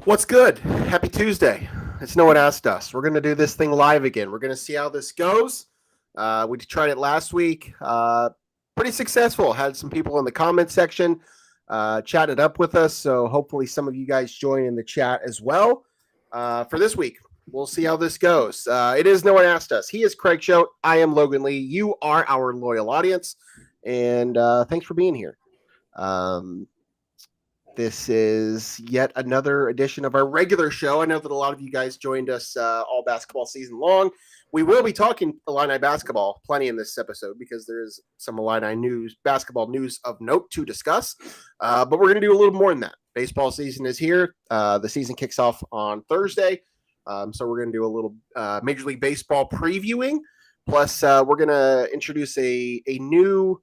What's good? Happy Tuesday. It's No One Asked Us. We're going to do this thing live again. We're going to see how this goes. We tried it last week. Pretty successful. Had some people in the comment section chatted up with us. So hopefully some of you guys join in the chat as well. For this week, we'll see how this goes. It is No One Asked Us. He is Craig Choate. I am Logan Lee. You are our loyal audience. And thanks for being here. This is yet another edition of our regular show. I know that a lot of you guys joined us all basketball season long. We will be talking Illini basketball plenty in this episode because there is some Illini news, basketball news of note to discuss. But we're going to do a little more than that. Baseball season is here. The season kicks off on Thursday. So we're going to do a little Major League Baseball previewing. Plus, we're going to introduce a new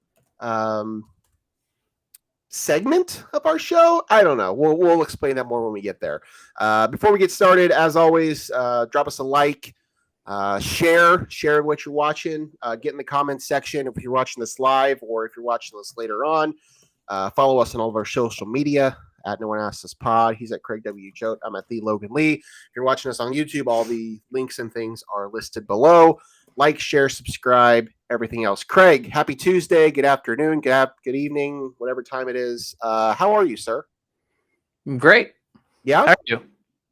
segment of our show. I don't know. We'll explain that more when we get there. Before we get started, as always, drop us a like, share what you're watching, get in the comments section if you're watching this live or if you're watching this later on. Follow us on all of our social media at No One Asked Us Pod. He's at Craig W. Choate. I'm at the Logan Lee. If you're watching us on YouTube, all the links and things are listed below. Like, share, subscribe, everything else. Craig, happy Tuesday, good afternoon, good evening, whatever time it is. How are you, sir? Great. Yeah? How are you?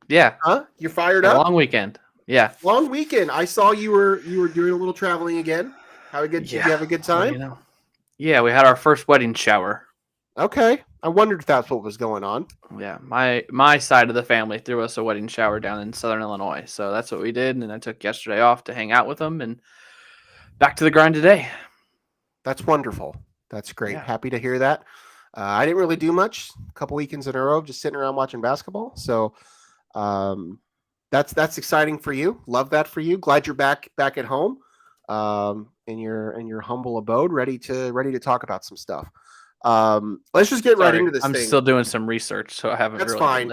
Yeah. Huh? You're fired up? Long weekend. Yeah. Long weekend. I saw you were doing a little traveling again. Did you have a good time? Well, yeah, we had our first wedding shower. Okay. I wondered if that's what was going on. Yeah. My side of the family threw us a wedding shower down in Southern Illinois. So that's what we did. And I took yesterday off to hang out with them and back to the grind today. That's wonderful. That's great. Yeah. Happy to hear that. I didn't really do much. A couple weekends in a row, just sitting around watching basketball. So that's exciting for you. Love that for you. Glad you're back at home in your humble abode, ready to talk about some stuff. Let's just get right into this. I'm still doing some research, so I haven't. That's really fine.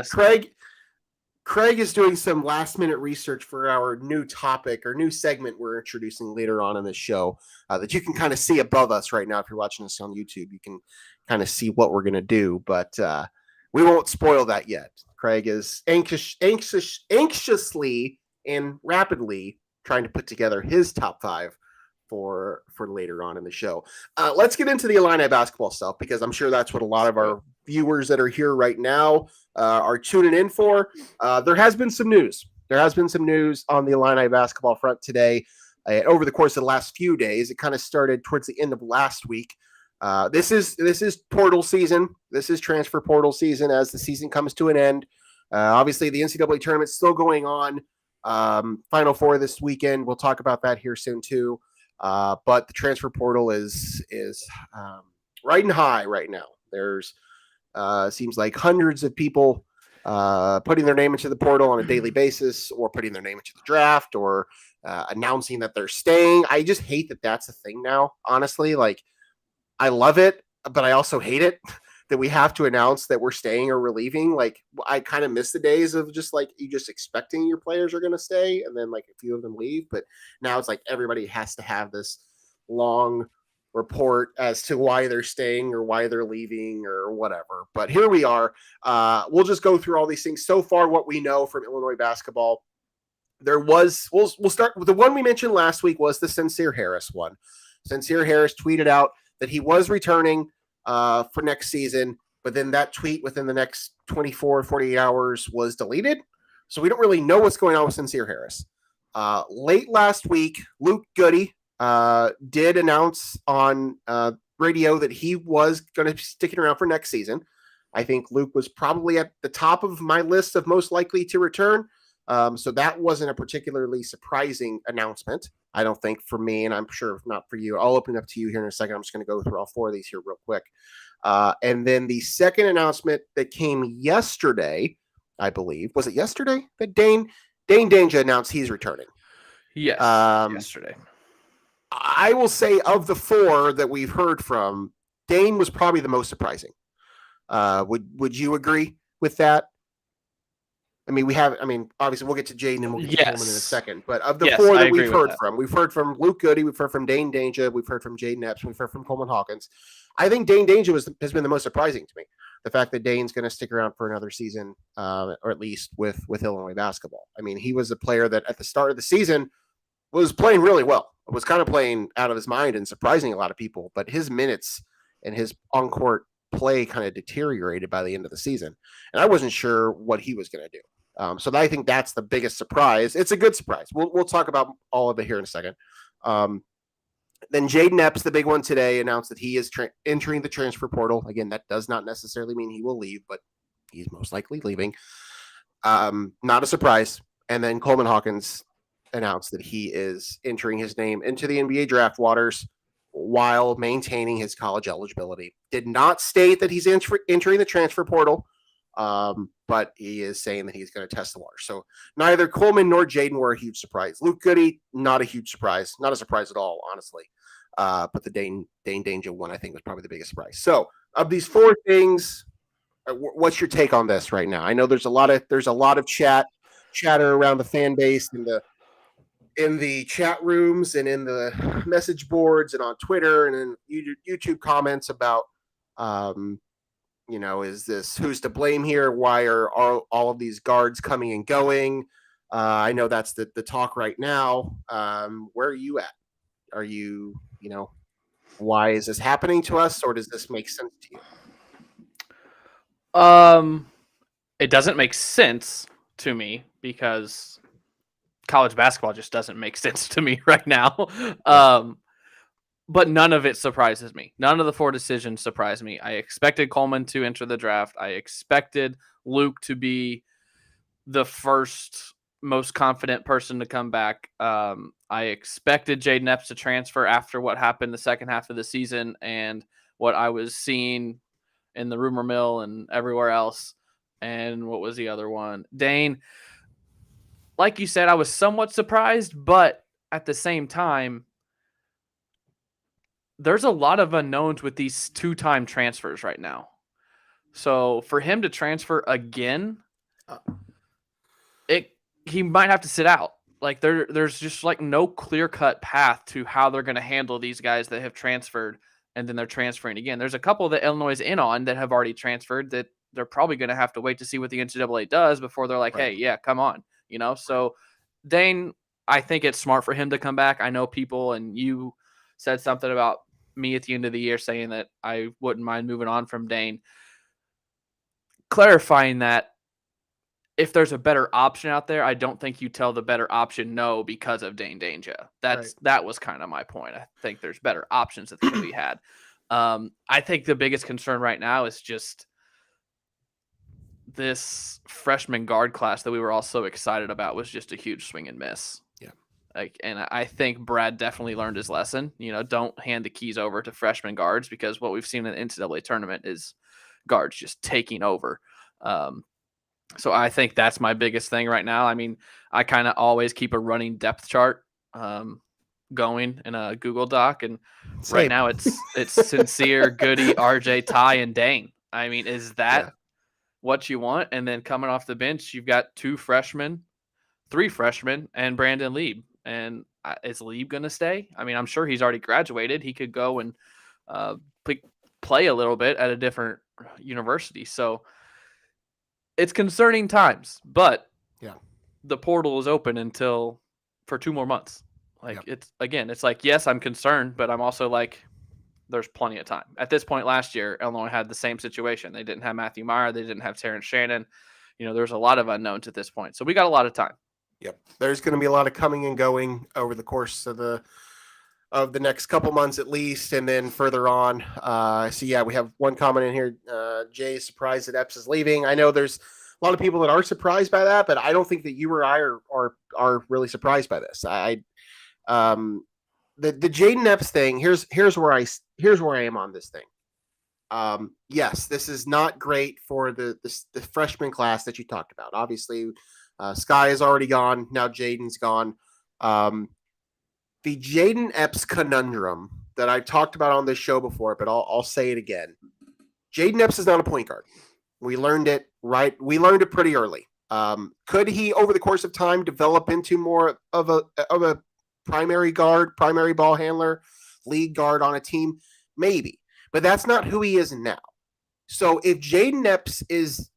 Craig is doing some last minute research for our new topic or new segment we're introducing later on in the show that you can kind of see above us right now. If you're watching this on YouTube, you can kind of see what we're going to do, but we won't spoil that yet. Craig is anxiously and rapidly trying to put together his top 5 for later on in the show. Let's get into the Illini basketball stuff because I'm sure that's what a lot of our viewers that are here right now are tuning in for. There has been some news. There has been some news on the Illini basketball front today. Over the course of the last few days, it kind of started towards the end of last week. This is portal season. This is transfer portal season as the season comes to an end. Obviously, the NCAA tournament's still going on. Final Four this weekend. We'll talk about that here soon too. But the transfer portal is riding high right now. There's seems like hundreds of people putting their name into the portal on a daily basis, or putting their name into the draft, or announcing that they're staying. I just hate that that's a thing now. Honestly, like I love it, but I also hate it that we have to announce that we're staying or we're leaving. Like I kind of miss the days of just like you just expecting your players are going to stay and then like a few of them leave. But now it's like everybody has to have this long report as to why they're staying or why they're leaving or whatever. But here we are. We'll just go through all these things. So far, what we know from Illinois basketball, we'll start with the one we mentioned last week was the Sincere Harris one. Sincere Harris tweeted out that he was returning for next season, but then that tweet within the next 24, 48 hours was deleted. So we don't really know what's going on with Sincere Harris. Late last week, Luke Goode did announce on radio that he was going to be sticking around for next season. I think Luke was probably at the top of my list of most likely to return. So that wasn't a particularly surprising announcement, I don't think, for me, and I'm sure not for you. I'll open it up to you here in a second. I'm just going to go through all 4 of these here real quick. And then the second announcement that came yesterday, I believe, was it yesterday that Goode and Dain Dainja announced he's returning? Yes, yesterday. I will say of the 4 that we've heard from, Dain was probably the most surprising. Would you agree with that? I mean, obviously we'll get to Jayden and we'll get to Coleman in a second. But of the four that we've heard from, we've heard from Luke Goode, we've heard from Dain Dainja, we've heard from Jayden Epps, we've heard from Coleman Hawkins. I think Dain Dainja has been the most surprising to me. The fact that Dane's going to stick around for another season, or at least with Illinois basketball. I mean, he was a player that at the start of the season was playing really well. Was kind of playing out of his mind and surprising a lot of people. But his minutes and his on-court play kind of deteriorated by the end of the season. And I wasn't sure what he was going to do. So I think that's the biggest surprise. It's a good surprise. We'll talk about all of it here in a second. Then Jayden Epps, the big one today, announced that he is entering the transfer portal. Again, that does not necessarily mean he will leave, but he's most likely leaving. Not a surprise. And then Coleman Hawkins announced that he is entering his name into the NBA draft waters while maintaining his college eligibility. Did not state that he's entering the transfer portal, but he is saying that he's going to test the water. So neither Coleman nor Jayden were a huge surprise. Luke Goode, not a huge surprise. Not a surprise at all, honestly. But the Dain Dainja one, I think, was probably the biggest surprise. So of these four things, what's your take on this right now? I know there's a lot of chatter around the fan base and in the chat rooms and in the message boards and on Twitter and in YouTube comments about, is this who's to blame here? Why are all of these guards coming and going? I know that's the talk right now. Where are you at? Are you, why is this happening to us, or does this make sense to you? It doesn't make sense to me because college basketball just doesn't make sense to me right now. But none of it surprises me. None of the four decisions surprise me. I expected Coleman to enter the draft. I expected Luke to be the first most confident person to come back. I expected Jayden Epps to transfer after what happened the second half of the season and what I was seeing in the rumor mill and everywhere else. And what was the other one? Dain. Like you said, I was somewhat surprised, but at the same time, there's a lot of unknowns with these two-time transfers right now. So for him to transfer again, he might have to sit out. Like there's just like no clear-cut path to how they're going to handle these guys that have transferred and then they're transferring again. There's a couple that Illinois is in on that have already transferred that they're probably going to have to wait to see what the NCAA does before they're like, right. Hey, yeah, come on. So Dain, I think it's smart for him to come back. I know people, and you said something about me at the end of the year saying that I wouldn't mind moving on from Dain. Clarifying that if there's a better option out there, I don't think you tell the better option no because of Dain Dainja. That was kind of my point. I think there's better options that can be had. I think the biggest concern right now is just this freshman guard class that we were all so excited about was just a huge swing and miss. Yeah. And I think Brad definitely learned his lesson. Don't hand the keys over to freshman guards because what we've seen in the NCAA tournament is guards just taking over. So I think that's my biggest thing right now. I mean, I kind of always keep a running depth chart going in a Google Doc, and right now it's Sincere, Goody, RJ, Ty, and Dain. I mean, is that what you want? And then coming off the bench, you've got 3 freshmen, and Brandon Lieb. And is Lieb going to stay? I mean, I'm sure he's already graduated. He could go and play a little bit at a different university. So it's concerning times, but the portal is open for 2 more months. It's like, yes, I'm concerned, but I'm also like, there's plenty of time. At this point last year, Illinois had the same situation. They didn't have Matthew Meyer. They didn't have Terrence Shannon. There's a lot of unknowns at this point. So we got a lot of time. Yep. There's going to be a lot of coming and going over the course of the next couple months at least, and then further on. We have one comment in here. Jay is surprised that Epps is leaving. I know there's a lot of people that are surprised by that, but I don't think that you or I are really surprised by this. The Jayden Epps thing. Here's where I am on this thing. Yes, this is not great for the freshman class that you talked about. Obviously, Sky is already gone. Now Jayden's gone. The Jayden Epps conundrum that I've talked about on this show before, but I'll say it again. Jayden Epps is not a point guard. We learned it right. We learned it pretty early. Could he, over the course of time, develop into more of a primary guard, primary ball handler, lead guard on a team? Maybe, but that's not who he is now. So if Jayden Epps is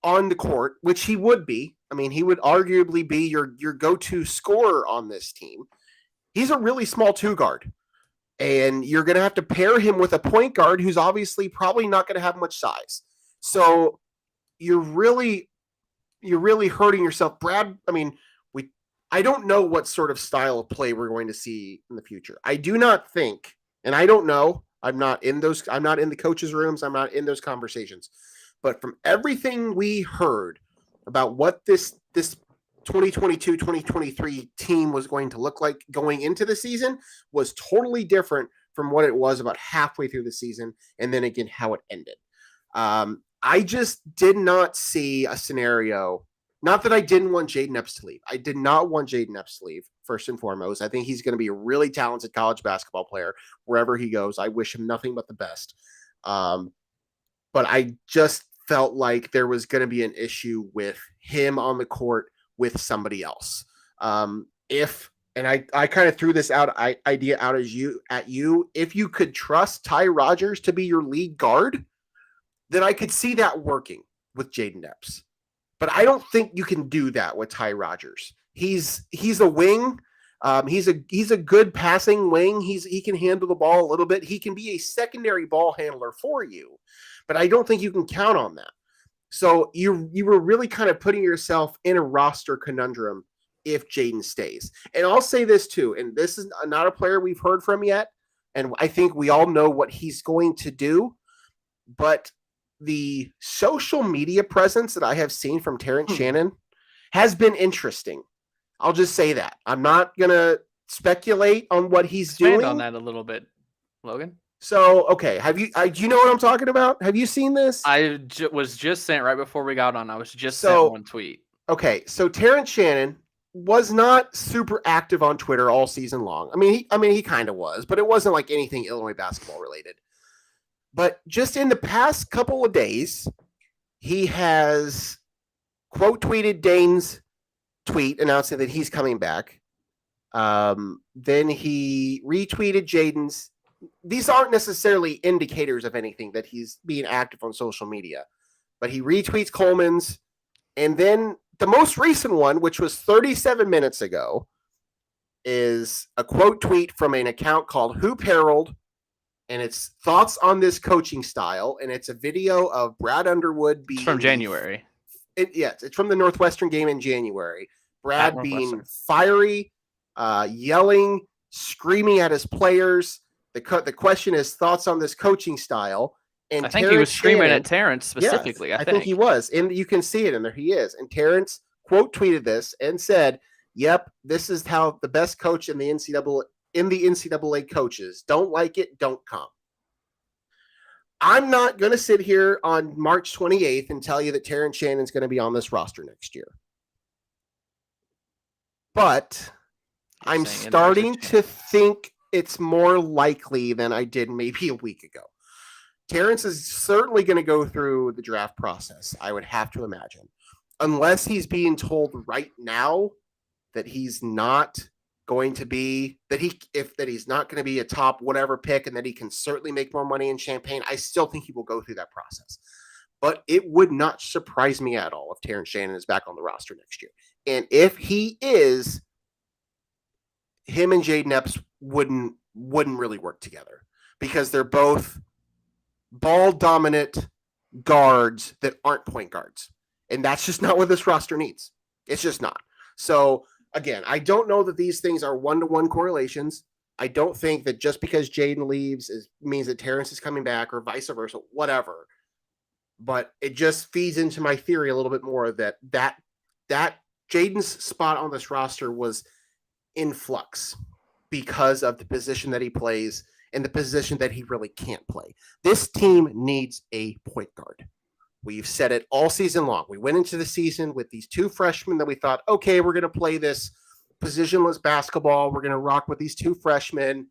on the court, which he would be, I mean, he would arguably be your go-to scorer on this team. He's a really small two guard, and you're going to have to pair him with a point guard who's obviously probably not going to have much size. So you're really hurting yourself, Brad. I mean, I don't know what sort of style of play we're going to see in the future. I do not think, and I don't know, I'm not in the coaches' rooms. I'm not in those conversations. But from everything we heard about what this 2022-2023 team was going to look like going into the season was totally different from what it was about halfway through the season, and then again how it ended. I just did not see a scenario. Not that I didn't want Jayden Epps to leave. I did not want Jayden Epps to leave, first and foremost. I think he's going to be a really talented college basketball player wherever he goes. I wish him nothing but the best. But I just felt like there was going to be an issue with him on the court with somebody else. And I kind of threw this idea out at you. If you could trust Ty Rodgers to be your lead guard, then I could see that working with Jayden Epps. But I don't think you can do that with Ty Rodgers. He's a wing. He's a good passing wing. He can handle the ball a little bit. He can be a secondary ball handler for you, but I don't think you can count on that. So you were really kind of putting yourself in a roster conundrum if Jayden stays. And I'll say this too, and this is not a player we've heard from yet, and I think we all know what he's going to do, but the social media presence that I have seen from Terrence Shannon has been interesting. I'll just say that. I'm not going to speculate on what he's doing. On that a little bit, Logan. So, okay. Do you know what I'm talking about? Have you seen this? I was just saying right before we got on, I was just sent one tweet. Okay. So Terrence Shannon was not super active on Twitter all season long. I mean, he kind of was, but it wasn't like anything Illinois basketball related. But just in the past couple of days, he has quote tweeted Dain's tweet announcing that he's coming back. Then he retweeted Jayden's. These aren't necessarily indicators of anything that he's being active on social media, but he retweets Coleman's. And then the most recent one, which was 37 minutes ago, is a quote tweet from an account called Hoop Herald. And it's thoughts on this coaching style. And it's a video of Brad Underwood being... It's from January. Yes, it's from the Northwestern game in January. Brad being fiery, yelling, screaming at his players. The question is thoughts on this coaching style. And I think he was screaming at Terrence specifically. Yes, I think he was. And you can see it, and there he is. And Terrence quote tweeted this and said, "Yep, this is how the best coach in the NCAA coaches. Don't like it, don't come." I'm not going to sit here on March 28th and tell you that Terrence Shannon's going to be on this roster next year. But I'm starting to think it's more likely than I did maybe a week ago. Terrence is certainly going to go through the draft process, I would have to imagine. Unless he's being told right now that he's not going to be he's not going to be a top whatever pick and that he can certainly make more money in Champaign, I still think he will go through that process. But it would not surprise me at all if Terrence Shannon is back on the roster next year. And if he is, him and Jayden Epps wouldn't really work together because they're both ball dominant guards that aren't point guards. And that's just not what this roster needs. It's just not. So again, I don't know that these things are one-to-one correlations. I don't think that just because Jayden leaves means that Terrence is coming back or vice versa, whatever. But it just feeds into my theory a little bit more that Jayden's spot on this roster was in flux because of the position that he plays and the position that he really can't play. This team needs a point guard. We've said it all season long. We went into the season with these two freshmen that we thought, okay, we're going to play this positionless basketball. We're going to rock with these two freshmen.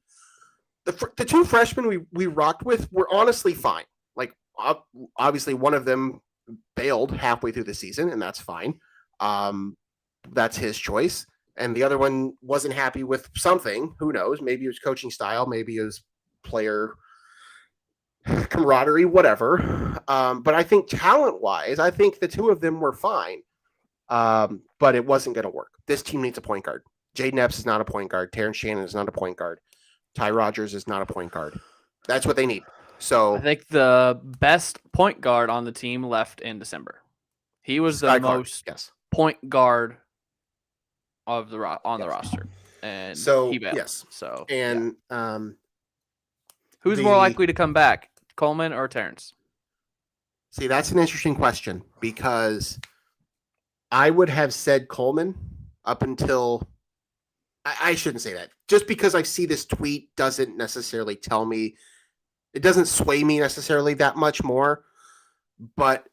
The two freshmen we rocked with were honestly fine. Like, obviously, one of them bailed halfway through the season, and that's fine. That's his choice. And the other one wasn't happy with something. Who knows? Maybe it was coaching style. Maybe it was player camaraderie, whatever. But I think talent-wise, I think the two of them were fine. But it wasn't going to work. This team needs a point guard. Jayden Epps is not a point guard. Terrence Shannon is not a point guard. Ty Rodgers is not a point guard. That's what they need. So I think the best point guard on the team left in December. He was the most point guard of the the roster, and so he bailed. Yes. So and who's more likely to come back, Coleman or Terrence? See, that's an interesting question because I would have said Coleman up until I shouldn't say that. Just because I see this tweet doesn't necessarily tell me, it doesn't sway me necessarily that much more, but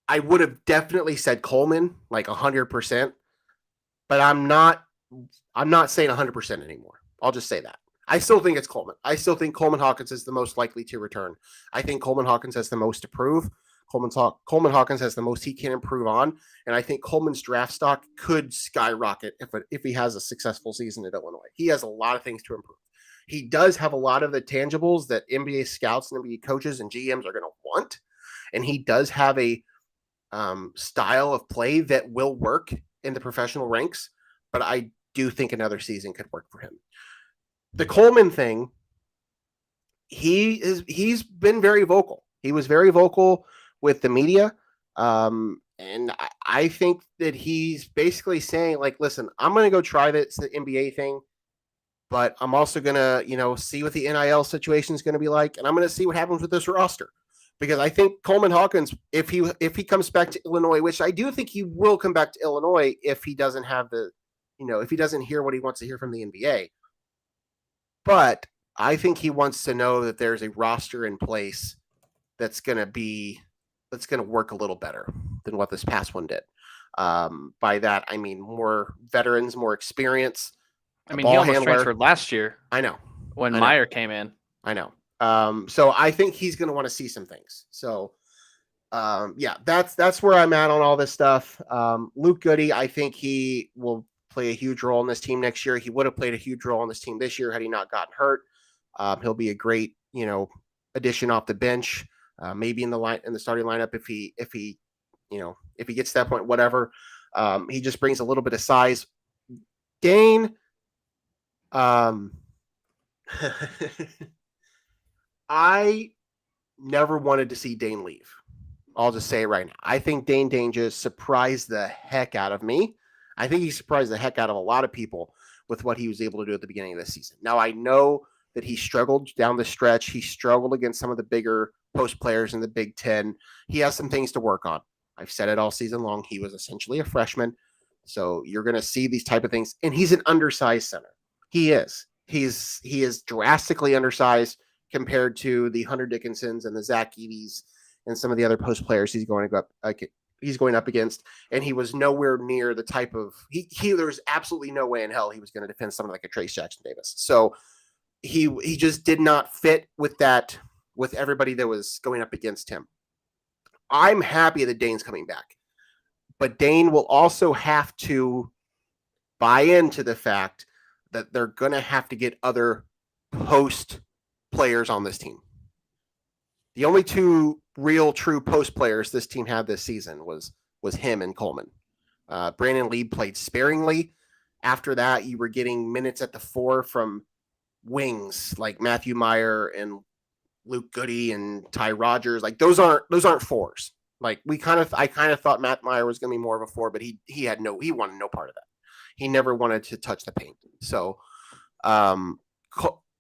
I would have definitely said Coleman like 100%, but I'm not saying 100% anymore. I'll just say that. I still think it's Coleman. I still think Coleman Hawkins is the most likely to return. I think Coleman Hawkins has the most to prove. Coleman Hawkins has the most he can improve on, and I think Coleman's draft stock could skyrocket if he has a successful season at Illinois. He has a lot of things to improve. He does have a lot of the tangibles that NBA scouts and NBA coaches and GMs are going to want, and he does have a style of play that will work in the professional ranks, but I do think another season could work for him. The Coleman thing, he's been very vocal. He was very vocal with the media. And I think that he's basically saying, like, listen, I'm going to go try this NBA thing, but I'm also going to, see what the NIL situation is going to be like. And I'm going to see what happens with this roster, because I think Coleman Hawkins, if he comes back to Illinois, which I do think he will come back to Illinois if he doesn't have if he doesn't hear what he wants to hear from the NBA. But I think he wants to know that there's a roster in place that's going to work a little better than what this past one did. By that, I mean more veterans, more experience. I mean, he almost transferred last year. I know. When Meyer came in. I know. So I think he's going to want to see some things. So, that's where I'm at on all this stuff. Luke Goode, I think he will play a huge role in this team next year. He would have played a huge role in this team this year had he not gotten hurt. He'll be a great, addition off the bench. Maybe in the starting lineup if he gets to that point, whatever. He just brings a little bit of size. Dain, I never wanted to see Dain leave. I'll just say it right now. I think Goode and Dain Dainja surprised the heck out of me. I think he surprised the heck out of a lot of people with what he was able to do at the beginning of the season. Now, I know that he struggled down the stretch. He struggled against some of the bigger post players in the Big Ten. He has some things to work on. I've said it all season long. He was essentially a freshman. So you're going to see these type of things. And he's an undersized center. He is. He is drastically undersized compared to the Hunter Dickinsons and the Zach Edey's and some of the other post players he's going up against. And he was nowhere near the type of there's absolutely no way in hell he was going to defend someone like a Trace Jackson Davis. So he just did not fit with everybody that was going up against him. I'm happy that Dain's coming back, but Dain will also have to buy into the fact that they're going to have to get other post players on this team. The only two real true post players this team had this season was him and Coleman. Brandon Lee played sparingly. After that, you were getting minutes at the 4 from wings like Matthew Meyer and Luke Goode and Ty Rodgers. Like those aren't 4s. Like I kind of thought Matt Meyer was going to be more of a 4, but he wanted no part of that. He never wanted to touch the paint. So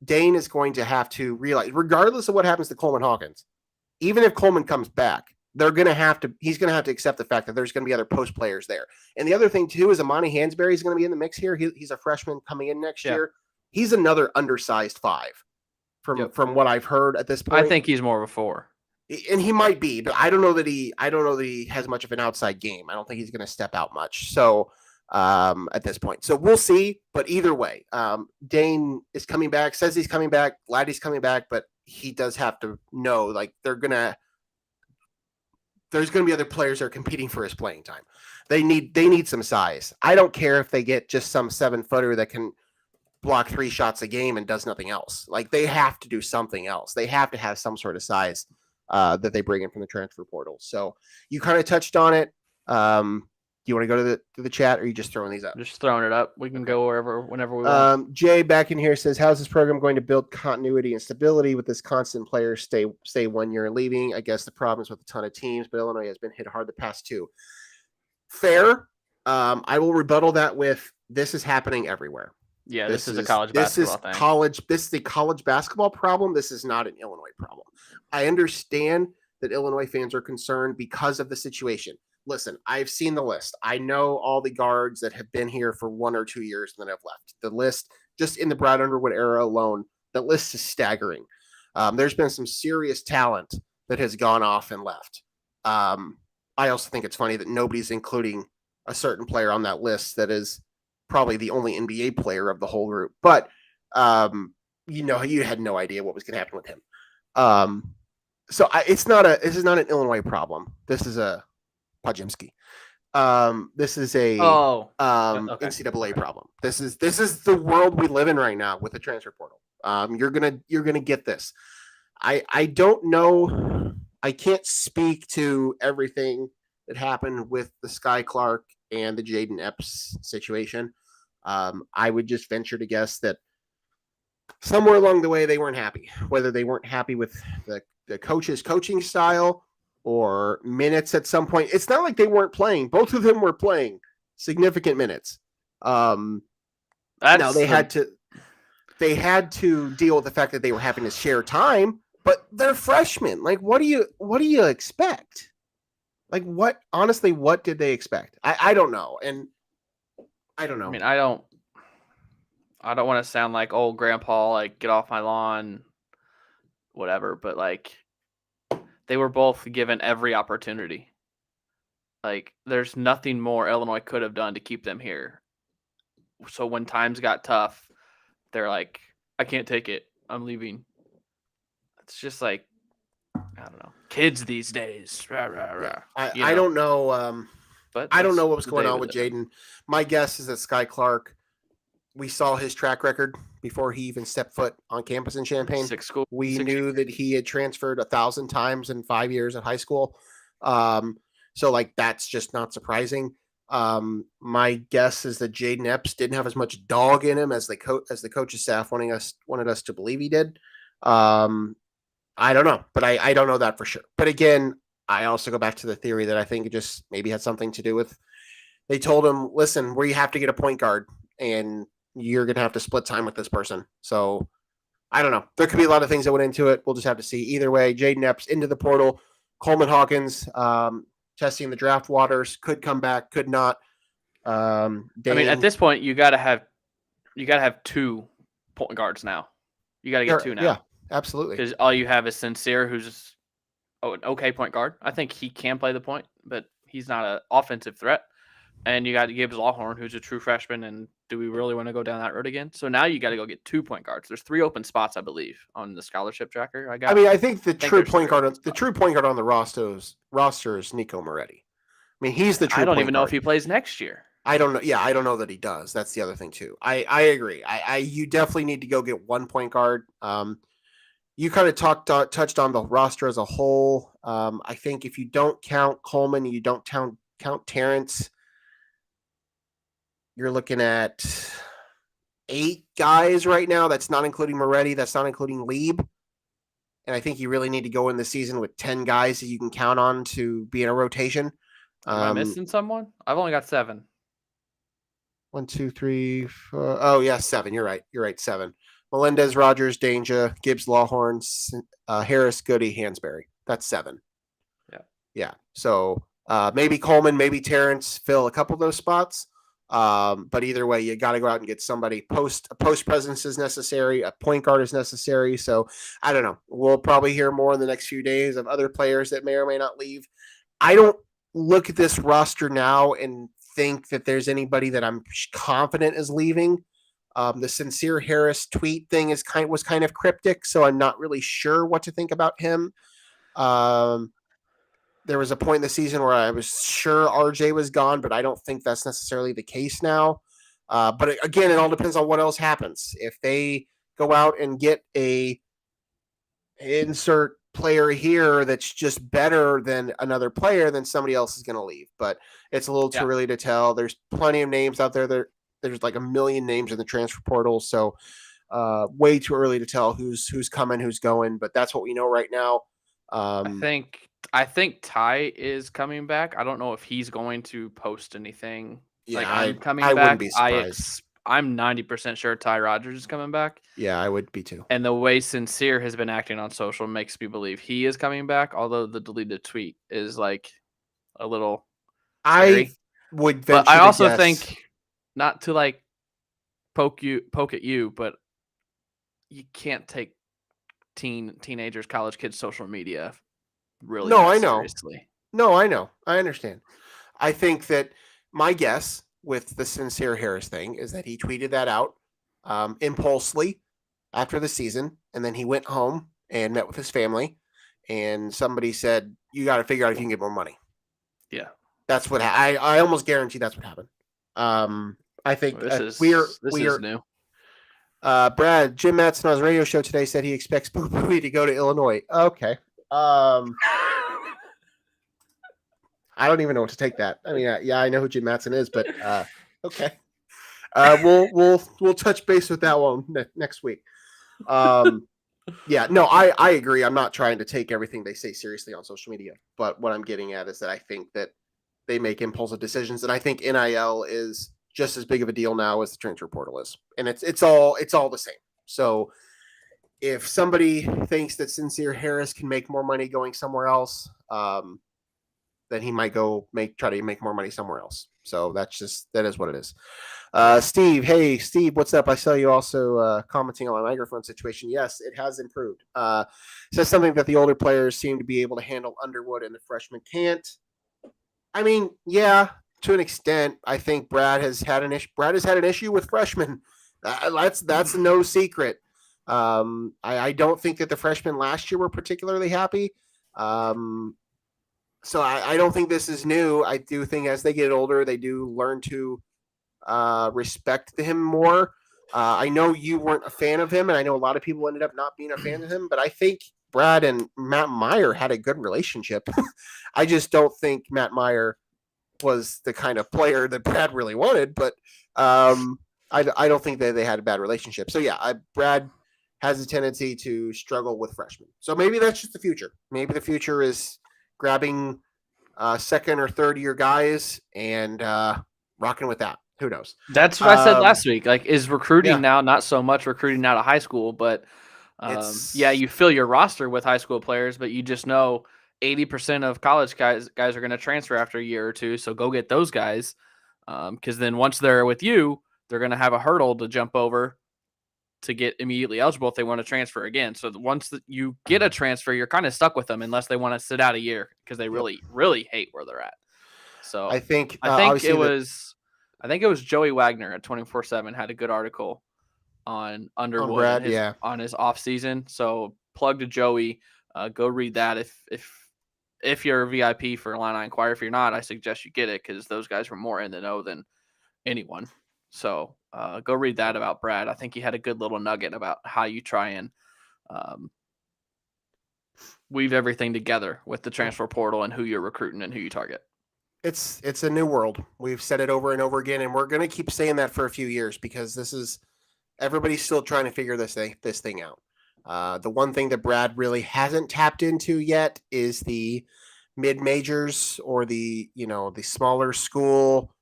Dain is going to have to realize, regardless of what happens to Coleman Hawkins, even if Coleman comes back, he's going to have to accept the fact that there's going to be other post players there. And the other thing too is Amani Hansberry is going to be in the mix here. He's a freshman coming in next year. He's another undersized 5 from what I've heard at this point. I think he's more of a 4. And he might be, but I don't know that he has much of an outside game. I don't think he's going to step out much. So at this point, so we'll see. But either way, Dain is coming back, says he's coming back, glad he's coming back, but he does have to know, like, they're going to there's going to be other players that are competing for his playing time. They need some size. I don't care if they get just some 7-footer that can block 3 shots a game and does nothing else. Like, they have to do something else. They have to have some sort of size that they bring in from the transfer portal. So you kind of touched on it. Do you want to go to the chat, or are you just throwing these up? Just throwing it up. We can go whenever we want. Jay back in here says, how's this program going to build continuity and stability with this constant players stay 1 year and leaving? I guess the problem is with a ton of teams, but Illinois has been hit hard the past 2. Fair. I will rebuttal that with, this is happening everywhere. Yeah, this is a college basketball thing. This is a college basketball problem. This is not an Illinois problem. I understand that Illinois fans are concerned because of the situation. Listen, I've seen the list. I know all the guards that have been here for 1 or 2 years and then have left. The list, just in the Brad Underwood era alone, the list is staggering. There's been some serious talent that has gone off and left. I also think it's funny that nobody's including a certain player on that list that is probably the only NBA player of the whole group. But, you had no idea what was going to happen with him. This is not an Illinois problem. This is a Pajimski. This is a NCAA problem. This is the world we live in right now with the transfer portal. You're gonna get this. I don't know. I can't speak to everything that happened with the Sky Clark and the Jayden Epps situation. I would just venture to guess that somewhere along the way they weren't happy. Whether they weren't happy with the coach's coaching style or minutes at some point. It's not like they weren't playing. Both of them were playing significant minutes. Now they had to deal with the fact that they were having to share time, but they're freshmen. Like, what do you expect? Like, what did they expect? I don't know. And I don't know. I mean, I don't want to sound like old grandpa, like, get off my lawn, whatever, but like, they were both given every opportunity. Like, there's nothing more Illinois could have done to keep them here. So when times got tough, they're like, I can't take it. I'm leaving. It's just like, I don't know. Kids these days. Rah, rah, rah. I don't know. But I don't know what was going on with Jayden. My guess is that Sky Clark, we saw his track record before he even stepped foot on campus in Champaign. We knew that he had transferred 1,000 times in 5 years at high school. So like, that's just not surprising. My guess is that Jayden Epps didn't have as much dog in him as the coach's staff wanted us to believe he did. I don't know, but I don't know that for sure. But again, I also go back to the theory that I think it just maybe had something to do with, they told him, listen, we have to get a point guard and you're going to have to split time with this person. So I don't know. There could be a lot of things that went into it. We'll just have to see. Either way, Jayden Epps into the portal. Coleman Hawkins, testing the draft waters, could come back, could not. I mean, at this point, you got to have 2 point guards now. You got to get 2 now. Yeah, absolutely. Because all you have is Sincere, who's an okay point guard. I think he can play the point, but he's not an offensive threat. And you got Gibbs Lawhorn, who's a true freshman. And do we really want to go down that road again? So now you got to go get 2 point guards. There's 3 open spots, I believe, on the scholarship tracker. I think the true point guard on the roster is Nico Moretti. I mean, he's the true. I don't even know if he plays next year. I don't know. Yeah, I don't know that he does. That's the other thing too. I agree. You definitely need to go get 1 point guard. You kind of touched on the roster as a whole. I think if you don't count Coleman, you don't count Terrence, you're looking at 8 guys right now. That's not including Moretti. That's not including Lieb. And I think you really need to go in the season with 10 guys that you can count on to be in a rotation. Am I missing someone? I've only got 7. 1, 2, 3, 4. Oh, yeah, 7. You're right. 7. Melendez, Rogers, Dainja, Gibbs, Lawhorn, Harris, Goode, Hansberry. That's 7. Yeah. So maybe Coleman, maybe Terrence fill a couple of those spots. But either way, you got to go out and get somebody. A post presence is necessary. A point guard is necessary. So I don't know. We'll probably hear more in the next few days of other players that may or may not leave. I don't look at this roster now and think that there's anybody that I'm confident is leaving. The Sincere Harris tweet thing was kind of cryptic, so I'm not really sure what to think about him. there was a point in the season where I was sure RJ was gone, but I don't think that's necessarily the case now. But again, it all depends on what else happens. If they go out and get a insert player here that's just better than another player, then somebody else is going to leave. But it's a little too early to tell. There's plenty of names out there. There's like a million names in the transfer portal, so way too early to tell who's coming, who's going. But that's what we know right now. I think Ty is coming back. I don't know if he's going to post anything. Yeah, I'm coming I back. wouldn't be surprised. I'm 90% sure Ty Rogers is coming back. Yeah, I would be too. And the way Sincere has been acting on social makes me believe he is coming back. Although the deleted tweet is like a little scary. I would venture but I also guess. think, not to like poke at you, but you can't take teenagers, college kids' social media really seriously. No, I know. I understand. I think that my guess with the Sincere Harris thing is that he tweeted that out impulsively after the season, and then he went home and met with his family, and somebody said, "You got to figure out if you can get more money." Yeah, that's what I almost guarantee that's what happened. I think this is new. Brad, Jim Matson on his radio show today said he expects Boo Booey to go to Illinois. Okay. I don't even know what to take that. I mean, yeah, I know who Jim Matson is, but okay. We'll touch base with that one next week. Yeah, no, I agree. I'm not trying to take everything they say seriously on social media, but what I'm getting at is that I think that they make impulsive decisions, and I think NIL is just as big of a deal now as the transfer portal is, and it's all the same. So if somebody thinks that Sincere Harris can make more money going somewhere else, then he might try to make more money somewhere else. So that is what it is. Steve, hey Steve, what's up? I saw you also commenting on my microphone situation. Yes, it has improved. Says something that the older players seem to be able to handle Underwood and the freshmen can't. I mean, yeah, to an extent. I think Brad has had an issue with freshmen. That's no secret. I don't think that the freshmen last year were particularly happy. So I don't think this is new. I do think as they get older, they do learn to respect him more. I know you weren't a fan of him, and I know a lot of people ended up not being a fan of him, but I think Brad and Matt Meyer had a good relationship. I just don't think Matt Meyer was the kind of player that Brad really wanted, but I don't think that they had a bad relationship. So yeah, Brad has a tendency to struggle with freshmen. So maybe that's just the future. Maybe the future is grabbing second or third year guys and rocking with that. Who knows? That's what I said last week. Like, is recruiting now not so much recruiting out of high school, but you fill your roster with high school players, but you just know 80% of college guys are going to transfer after a year or two. So go get those guys, because then once they're with you, they're going to have a hurdle to jump over to get immediately eligible if they want to transfer again. So once you get a transfer, you're kind of stuck with them unless they want to sit out a year because they really, really hate where they're at. So I think it was Joey Wagner at 24/7 had a good article on Underwood on his off season. So plug to Joey, go read that. If you're a VIP for Illini Inquirer, if you're not, I suggest you get it because those guys were more in the know than anyone. So go read that about Brad. I think he had a good little nugget about how you try and weave everything together with the transfer portal and who you're recruiting and who you target. It's a new world. We've said it over and over again, and we're going to keep saying that for a few years because everybody's still trying to figure this thing out. The one thing that Brad really hasn't tapped into yet is the mid-majors or the smaller school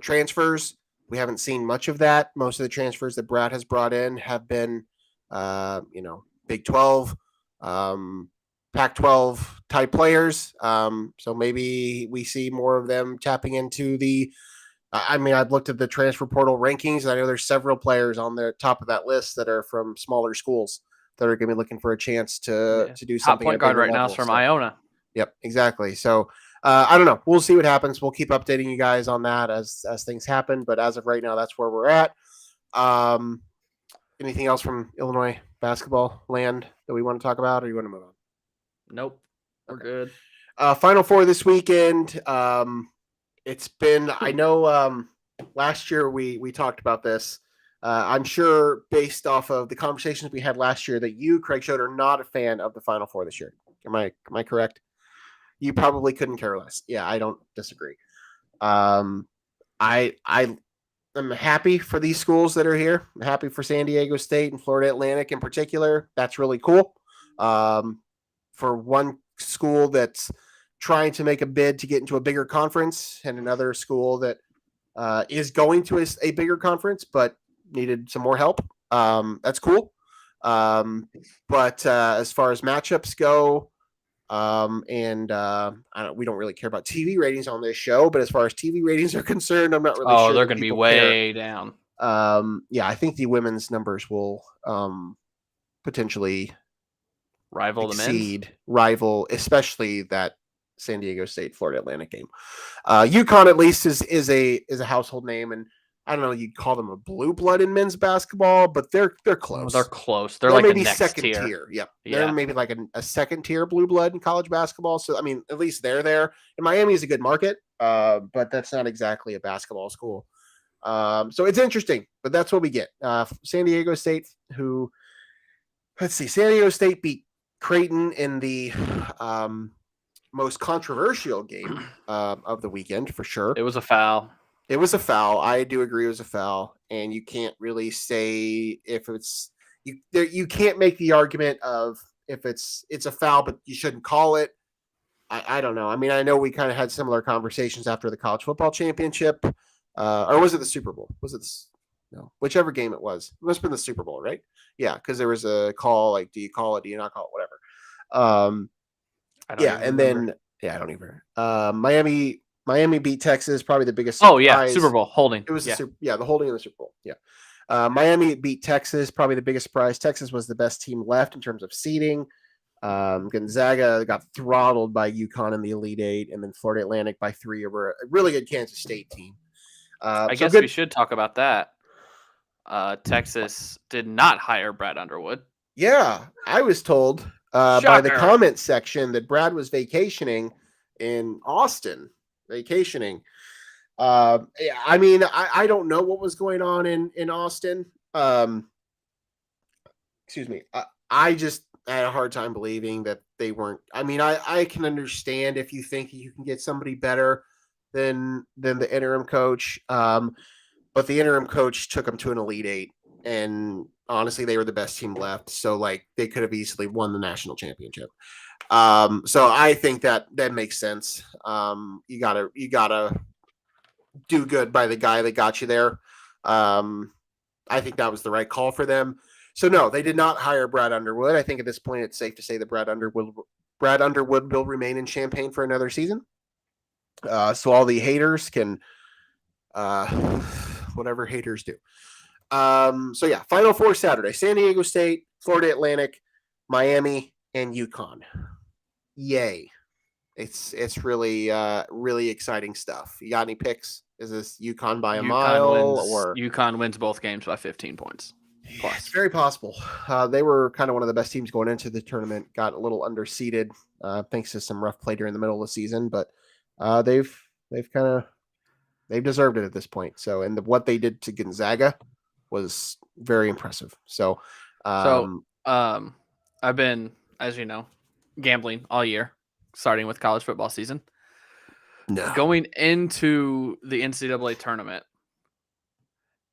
transfers. We haven't seen much of that. Most of the transfers that Brad has brought in have been, Big 12, Pac-12 type players. So maybe we see more of them tapping into I've looked at the transfer portal rankings. And I know there's several players on the top of that list that are from smaller schools that are going to be looking for a chance to do something. Top point guard right now is from Iona. Yep, exactly. So I don't know. We'll see what happens. We'll keep updating you guys on that as things happen. But as of right now, that's where we're at. Anything else from Illinois basketball land that we want to talk about, or you want to move on? Nope. We're good. Final Four this weekend. It's been, I know last year we talked about this. I'm sure based off of the conversations we had last year that you, Craig Choate, are not a fan of the Final Four this year. Am I correct? You probably couldn't care less. Yeah, I don't disagree. I am happy for these schools that are here. I'm happy for San Diego State and Florida Atlantic in particular. That's really cool. For one school that's trying to make a bid to get into a bigger conference, and another school that is going to a bigger conference but needed some more help. That's cool. But as far as matchups go, we don't really care about TV ratings on this show, but as far as TV ratings are concerned, I'm not really sure. Oh, they're going to be way down. I think the women's numbers will potentially rival especially that San Diego State Florida Atlantic game. UConn at least is a household name, and I don't know, you'd call them a blue blood in men's basketball, but they're close. Oh, they're close. They're like maybe the next second tier. Yep. They're maybe like a second tier blue blood in college basketball. So I mean, at least they're there. And Miami is a good market, but that's not exactly a basketball school. So it's interesting, but that's what we get. San Diego State, San Diego State beat Creighton in the most controversial game of the weekend for sure. It was a foul. It was a foul. I do agree it was a foul, and you can't really say if it's you can't make the argument of if it's a foul, but you shouldn't call it. I don't know. I mean, I know we kind of had similar conversations after the college football championship, or was it the Super Bowl? Whichever game it was. It must have been the Super Bowl, right? Yeah, because there was a call like, do you call it? Do you not call it? Whatever. I don't even. Miami beat Texas, probably the biggest surprise. Oh, yeah, Super Bowl, holding. It was the holding of the Super Bowl, yeah. Miami beat Texas, probably the biggest surprise. Texas was the best team left in terms of seeding. Gonzaga got throttled by UConn in the Elite Eight, and then Florida Atlantic by 3 over a really good Kansas State team. I guess we should talk about that. Texas did not hire Brad Underwood. Yeah, I was told by the comment section that Brad was vacationing in Austin. I mean, I don't know what was going on in Austin. Excuse me. I just had a hard time believing that they weren't. I mean, I can understand if you think you can get somebody better than the interim coach. But the interim coach took them to an Elite Eight, and honestly, they were the best team left. So like they could have easily won the national championship. So I think that makes sense. You gotta do good by the guy that got you there. I think that was the right call for them. So no, they did not hire Brad Underwood. I think at this point it's safe to say that Brad Underwood will remain in Champaign for another season. So all the haters can, whatever haters do. So yeah, Final Four Saturday: San Diego State, Florida Atlantic, Miami, and UConn. Yay! It's really really exciting stuff. You got any picks? Is this UConn by a mile or UConn wins both games by 15 points? Plus. It's very possible. They were kind of one of the best teams going into the tournament. Got a little underseeded thanks to some rough play during the middle of the season, but they've deserved it at this point. So, and what they did to Gonzaga was very impressive. So I've been, as you know, gambling all year, starting with college football season. No. Going into the NCAA tournament,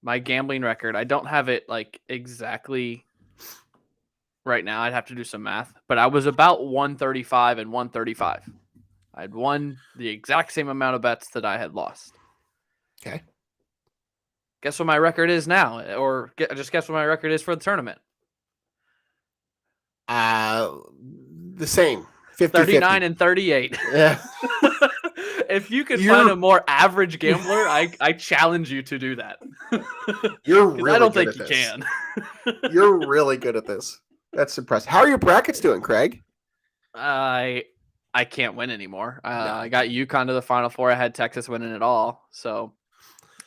my gambling record, I don't have it like exactly right now. I'd have to do some math, but I was about 135 and 135. I'd won the exact same amount of bets that I had lost. Okay. Guess what my record is now, or just guess what my record is for the tournament. The same. 50, 39 and 38. Yeah. If you could find a more average gambler, I challenge you to do that. You're really I don't good think at you this. can. You're really good at this. That's impressive. How are your brackets doing, Craig? I can't win anymore. No. I got UConn to the Final Four. I had Texas winning it all. So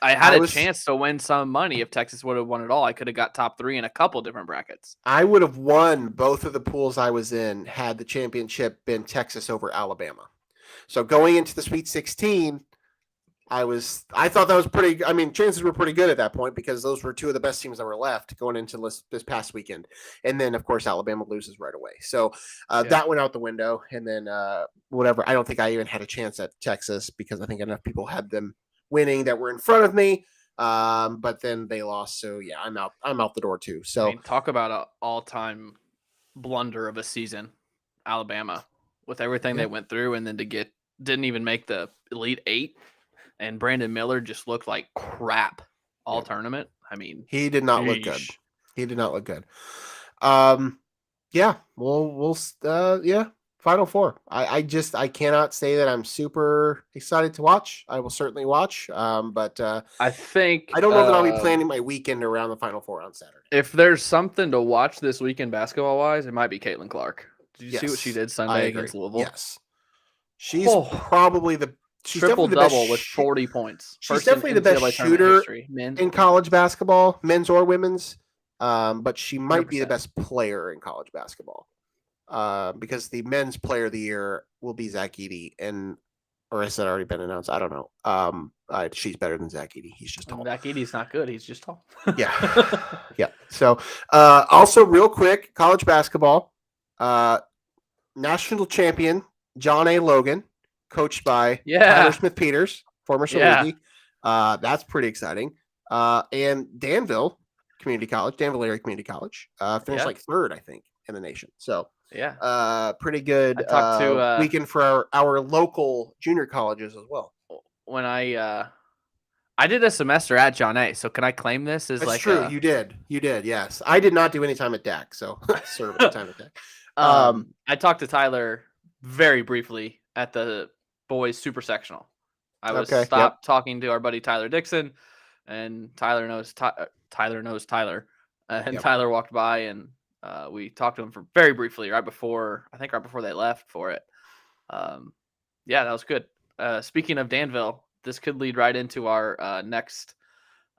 I had a chance to win some money if Texas would have won it all. I could have got top 3 in a couple different brackets. I would have won both of the pools I was in had the championship been Texas over Alabama. So going into the Sweet 16, I thought that was pretty. I mean, chances were pretty good at that point because those were two of the best teams that were left going into this past weekend. And then, of course, Alabama loses right away. So that went out the window. And then whatever. I don't think I even had a chance at Texas because I think enough people had them winning that were in front of me. But then they lost. So yeah, I'm out. I'm out the door too. So I mean, talk about an all-time blunder of a season, Alabama, with everything they went through, and then didn't even make the Elite Eight. And Brandon Miller just looked like crap all tournament. I mean, he did not look good. He did not look good. Yeah, we'll Final Four. I cannot say that I'm super excited to watch. I will certainly watch. But I think I don't know that I'll be planning my weekend around the Final Four on Saturday. If there's something to watch this weekend basketball wise, it might be Caitlin Clark. Did you see what she did Sunday against Louisville? Yes, she's probably she's triple double with 40 points. She's definitely the best shooter in college basketball, men's or women's. But she might 100%. Be the best player in college basketball. Because the men's player of the year will be Zach Edey, or has that already been announced? I don't know. She's better than Zach Edey. He's just tall. Zach Edey's not good. He's just tall. Yeah. Yeah. So, also real quick, college basketball, national champion, John A. Logan, coached by Tyler Smith-Peters, former Saligi. That's pretty exciting. And Danville area Community College, finished like third, I think, in the nation. So, pretty good weekend for our local junior colleges as well. When I did a semester at John A, so can I claim this as That's true. You did, yes. I did not do any time at DAC, so I served time at DAC. I talked to Tyler very briefly at the boys super sectional. I was stopped talking to our buddy Tyler Dixon, and Tyler knows Tyler. And Tyler walked by, and we talked to him for very briefly right before they left for it. That was good. Speaking of Danville, this could lead right into our next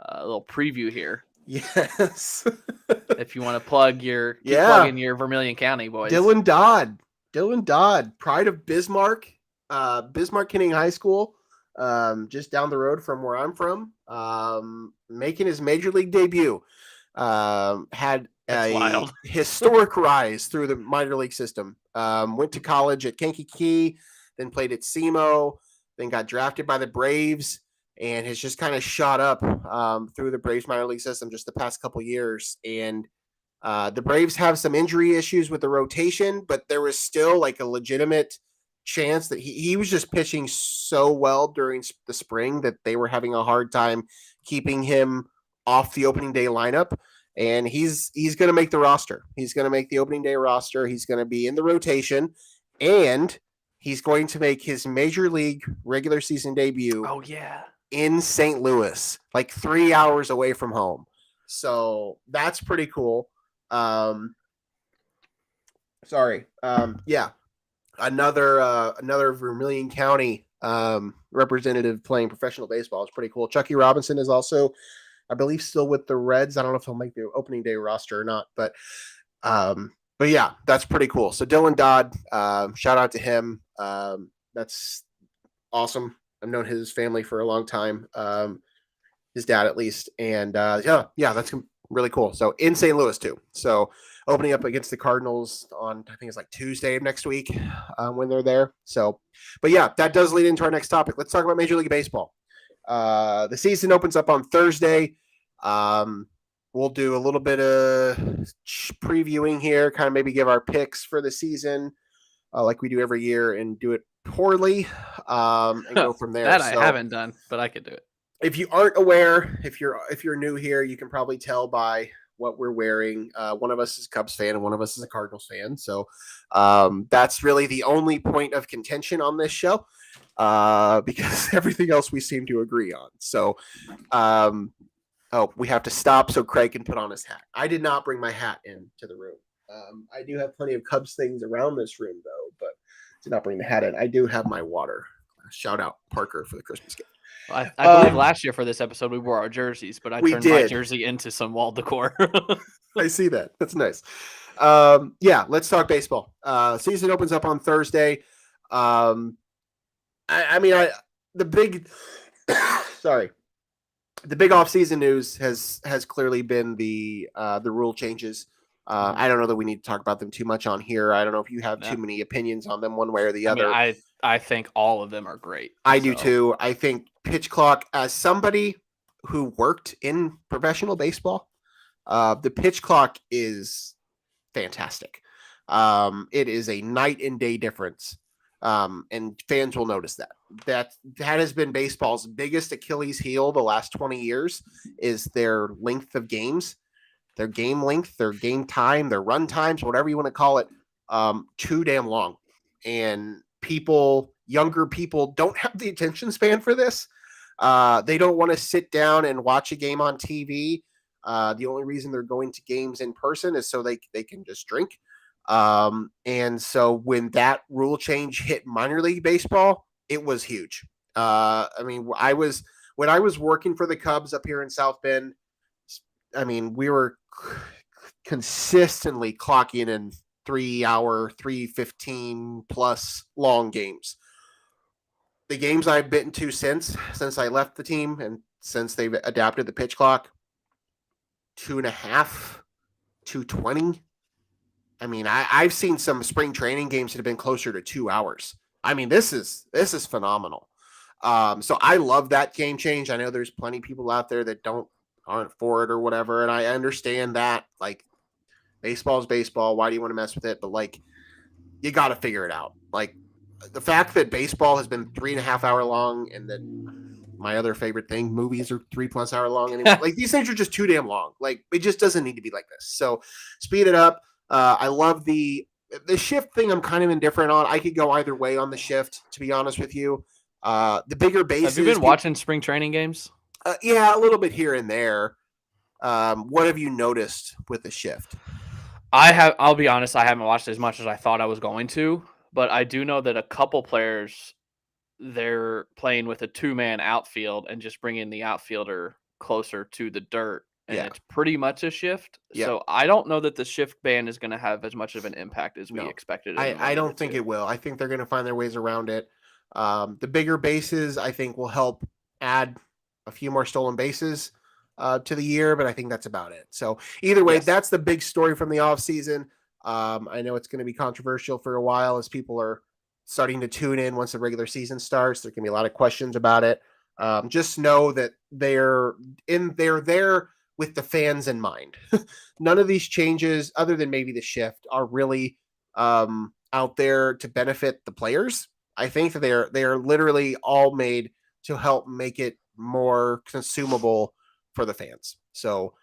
little preview here. Yes. If you want to plug in your Vermilion County boys. Dylan Dodd, pride of Bismarck, Kenning High School, just down the road from where I'm from, making his major league debut. Had a historic rise through the minor league system. Went to college at Kankakee, then played at SEMO, then got drafted by the Braves, and has just kind of shot up through the Braves minor league system just the past couple years. And the Braves have some injury issues with the rotation, but there was still like a legitimate chance that he was just pitching so well during the spring that they were having a hard time keeping him off the opening day lineup. And he's going to make the roster. He's going to make the opening day roster. He's going to be in the rotation, and he's going to make his major league regular season debut. Oh yeah, in St. Louis, like 3 hours away from home. So that's pretty cool. Another Vermilion County representative playing professional baseball is pretty cool. Chucky Robinson is also, I believe, still with the Reds. I don't know if he'll make the opening day roster or not, but yeah, that's pretty cool. So Dylan Dodd, shout out to him. That's awesome. I've known his family for a long time, his dad at least, and that's really cool. So in St. Louis too. So opening up against the Cardinals on, I think it's like Tuesday of next week when they're there. So, but yeah, that does lead into our next topic. Let's talk about Major League Baseball. The season opens up on Thursday. We'll do a little bit of previewing here, kind of maybe give our picks for the season, like we do every year, and do it poorly, and go from there. That I haven't done, but I could do it. If you aren't aware, if you're new here, you can probably tell by what we're wearing. One of us is a Cubs fan and one of us is a Cardinals fan. So that's really the only point of contention on this show, because everything else we seem to agree on. So we have to stop so Craig can put on his hat. I did not bring my hat into the room. I do have plenty of Cubs things around this room, though, but did not bring the hat in. I do have my water. Shout out Parker for the Christmas gift. I believe last year for this episode we wore our jerseys, but I turned my jersey into some wall decor. I see that. That's nice. Let's talk baseball. Season opens up on Thursday. I mean, the big sorry, the big offseason news has clearly been the rule changes. I don't know that we need to talk about them too much on here. I don't know if you have too many opinions on them one way or the I mean, other. I think all of them are great. I do too. I think pitch clock, as somebody who worked in professional baseball, the pitch clock is fantastic. It is a night and day difference. And fans will notice that. That has been baseball's biggest Achilles heel the last 20 years is their length of games, their game length, their game time, their run times, whatever you want to call it, too damn long. And younger people don't have the attention span for this. They don't want to sit down and watch a game on TV. The only reason they're going to games in person is so they can just drink. And so when that rule change hit minor league baseball, it was huge. I mean, when I was working for the Cubs up here in South Bend, I mean, we were consistently clocking in 3-hour, 3:15 plus long games. The games I've been to since I left the team and since they've adapted the pitch clock, 2.5, 2:20. I mean, I've seen some spring training games that have been closer to 2 hours. I mean, this is phenomenal. So I love that game change. I know there's plenty of people out there that aren't for it or whatever, and I understand that. Like, baseball is baseball. Why do you want to mess with it? But like, you got to figure it out. Like, the fact that baseball has been 3.5 hour long, and that my other favorite thing, movies are 3+ hour long anyway. Like, these things are just too damn long. Like, it just doesn't need to be like this. So speed it up. I love the shift thing. I'm kind of indifferent on. I could go either way on the shift, to be honest with you. The bigger bases. Have you been watching spring training games? Yeah, a little bit here and there. What have you noticed with the shift? I'll be honest, I haven't watched as much as I thought I was going to, but I do know that a couple players, they're playing with a 2-man outfield and just bringing the outfielder closer to the dirt. And it's pretty much a shift. Yeah. So I don't know that the shift ban is going to have as much of an impact as we expected. I don't think it will. I think they're going to find their ways around it. The bigger bases, I think, will help add a few more stolen bases to the year, but I think that's about it. So either way, that's the big story from the offseason. I know it's going to be controversial for a while as people are starting to tune in once the regular season starts. There can be a lot of questions about it. Just know that they're there with the fans in mind. None of these changes, other than maybe the shift, are really out there to benefit the players. I think that they are literally all made to help make it more consumable for the fans. So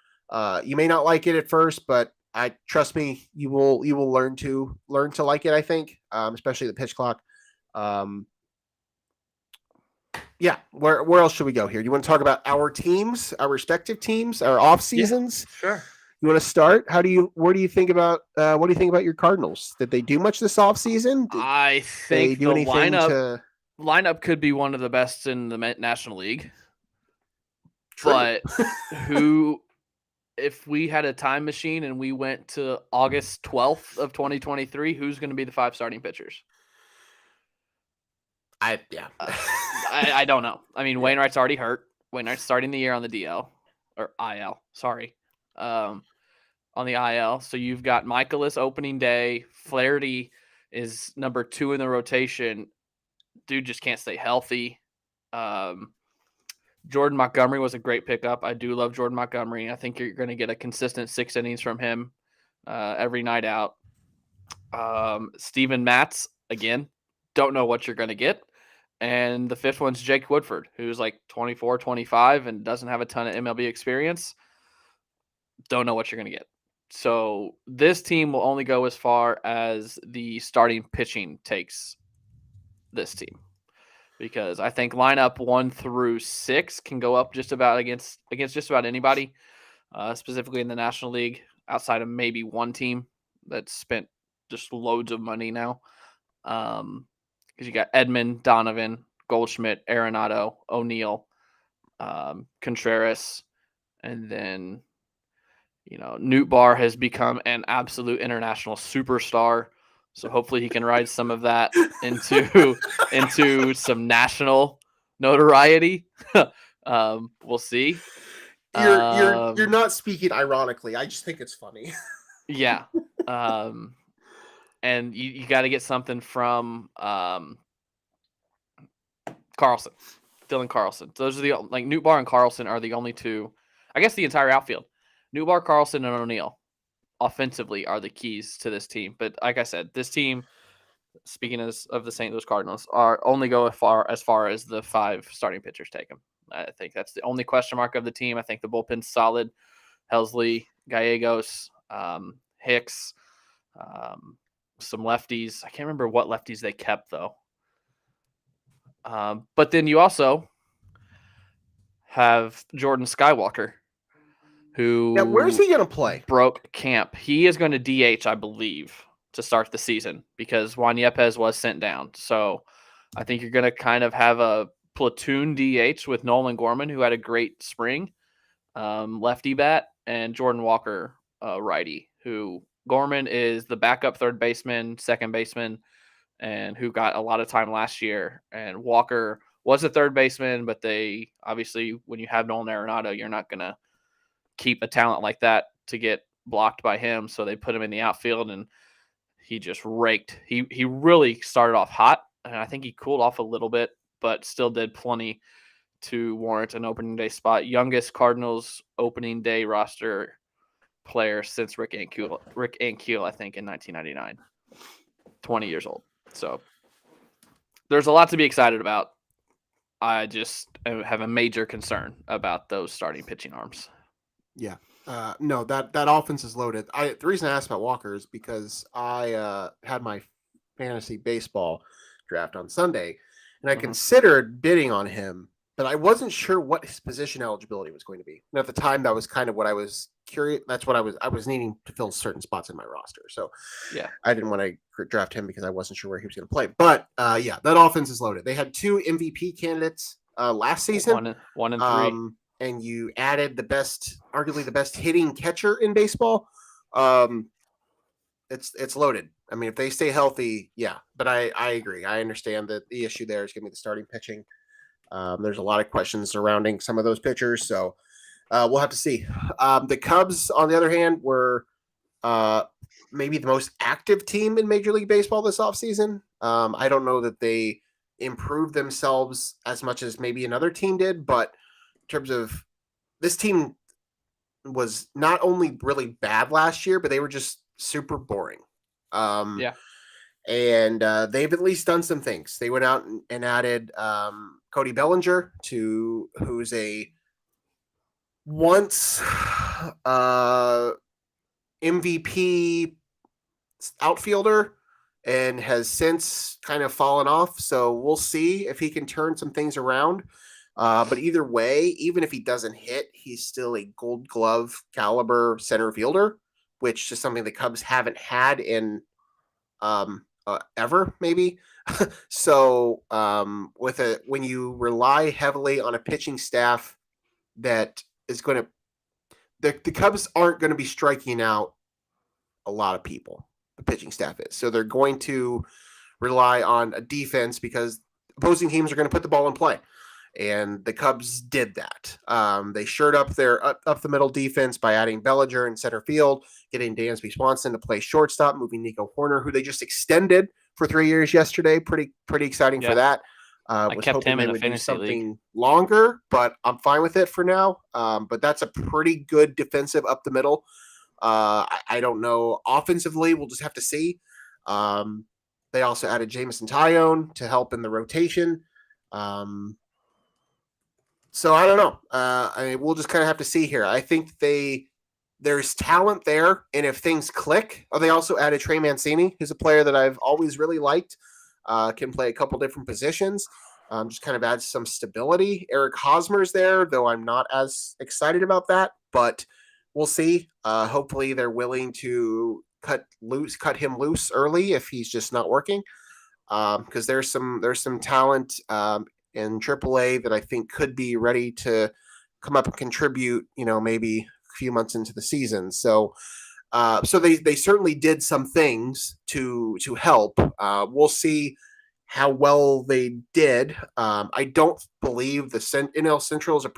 you may not like it at first, but trust me, you will learn to like it. I think, especially the pitch clock. Yeah, where else should we go here? Do you want to talk about our teams, our respective teams, our off seasons? Yeah, sure. You want to start? What do you think about your Cardinals? Did they do much this off season? I think the lineup could be one of the best in the National League. True. But if we had a time machine and we went to August 12th of 2023, who's going to be the 5 starting pitchers? I don't know. I mean, Wainwright's already hurt. Wainwright's starting the year on the DL or IL. Sorry, on the IL. So you've got Michaelis opening day. Flaherty is number 2 in the rotation. Dude just can't stay healthy. Jordan Montgomery was a great pickup. I do love Jordan Montgomery. I think you're going to get a consistent 6 innings from him every night out. Steven Matz, again, don't know what you're going to get. And the 5th one's Jake Woodford, who's like 24, 25 and doesn't have a ton of MLB experience. Don't know what you're going to get. So this team will only go as far as the starting pitching takes this team. Because I think lineup 1 through 6 can go up just about against just about anybody, specifically in the National League, outside of maybe one team that's spent just loads of money now. Because you got Edman, Donovan, Goldschmidt, Arenado, O'Neill, Contreras, and then Newt Barr has become an absolute international superstar. So hopefully he can ride some of that into some national notoriety. We'll see. You're not speaking ironically. I just think it's funny. Yeah. And you got to get something from Carlson, Dylan Carlson. Those are like Newtbar and Carlson are the only two. I guess the entire outfield. Newtbar, Carlson, and O'Neill offensively are the keys to this team. But like I said, this team, speaking of the St. Louis Cardinals, are only go as far as the 5 starting pitchers take them. I think that's the only question mark of the team. I think the bullpen's solid. Helsley, Gallegos, Hicks, some lefties. I can't remember what lefties they kept though. But then you also have Jordan Skywalker, who where's he going to play? Broke camp. He is going to DH, I believe, to start the season because Juan Yepes was sent down. So I think you're going to kind of have a platoon DH with Nolan Gorman, who had a great spring, lefty bat, and Jordan Walker, righty, who Gorman is the backup third baseman, second baseman, and who got a lot of time last year. And Walker was a third baseman, but they obviously, when you have Nolan Arenado, you're not going to keep a talent like that to get blocked by him. So they put him in the outfield, and he just raked. He really started off hot, and I think he cooled off a little bit, but still did plenty to warrant an opening day spot. Youngest Cardinals opening day roster player since Rick Ankiel, I think, in 1999. 20 years old. So there's a lot to be excited about. I just have a major concern about those starting pitching arms. Yeah. No, that offense is loaded. The reason I asked about Walker is because I had my fantasy baseball draft on Sunday, and I considered bidding on him, but I wasn't sure what his position eligibility was going to be. And at the time, that was kind of what I was curious. That's what I was needing to fill certain spots in my roster. So yeah, I didn't want to draft him because I wasn't sure where he was going to play. But yeah, that offense is loaded. They had 2 MVP candidates last season. One and 3. And you added arguably the best hitting catcher in baseball. It's loaded. I mean, if they stay healthy, yeah. But I agree. I understand that the issue there is going to be the starting pitching. There's a lot of questions surrounding some of those pitchers, so we'll have to see. The Cubs, on the other hand, were maybe the most active team in Major League Baseball this offseason. I don't know that they improved themselves as much as maybe another team did, but in terms of this team was not only really bad last year, but they were just super boring. Yeah. And they've at least done some things. They went out and added Cody Bellinger, who's a once MVP outfielder and has since kind of fallen off. So we'll see if he can turn some things around. But either way, even if he doesn't hit, he's still a Gold Glove caliber center fielder, which is something the Cubs haven't had in ever, maybe. So when you rely heavily on a pitching staff that is going to, the Cubs aren't going to be striking out a lot of people. The pitching staff is, so they're going to rely on a defense because opposing teams are going to put the ball in play. And the Cubs did that. They shored up their up the middle defense by adding Bellinger in center field, getting Dansby Swanson to play shortstop, moving Nico Horner, who they just extended for 3 years yesterday. Pretty exciting for that. I kept him in a fantasy league. Longer, but I'm fine with it for now. But that's a pretty good defensive up the middle. I don't know. Offensively, we'll just have to see. They also added Jamison Tyone to help in the rotation. So I don't know. We'll just kind of have to see here. I think there's talent there, and if things click, they also added Trey Mancini, who's a player that I've always really liked. Can play a couple different positions. Just kind of adds some stability. Eric Hosmer's there, though I'm not as excited about that, but we'll see. Hopefully they're willing to cut him loose early if he's just not working. Because there's some talent in AAA that I think could be ready to come up and contribute, maybe a few months into the season. So So they certainly did some things to help. We'll see how well they did. I don't believe the NL Central is a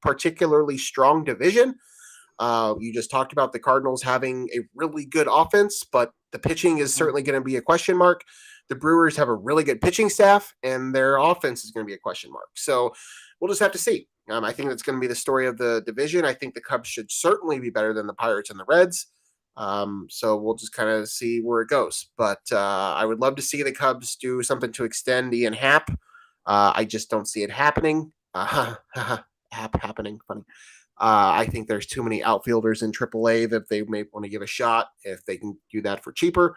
particularly strong division. You just talked about the Cardinals having a really good offense, but the pitching is certainly going to be a question mark. The Brewers have a really good pitching staff, and their offense is going to be a question mark. So we'll just have to see. I think that's going to be the story of the division. I think the Cubs should certainly be better than the Pirates and the Reds. So we'll just kind of see where it goes. But I would love to see the Cubs do something to extend Ian Happ. I just don't see it happening. Happ happening. Funny. I think there's too many outfielders in AAA that they may want to give a shot if they can do that for cheaper.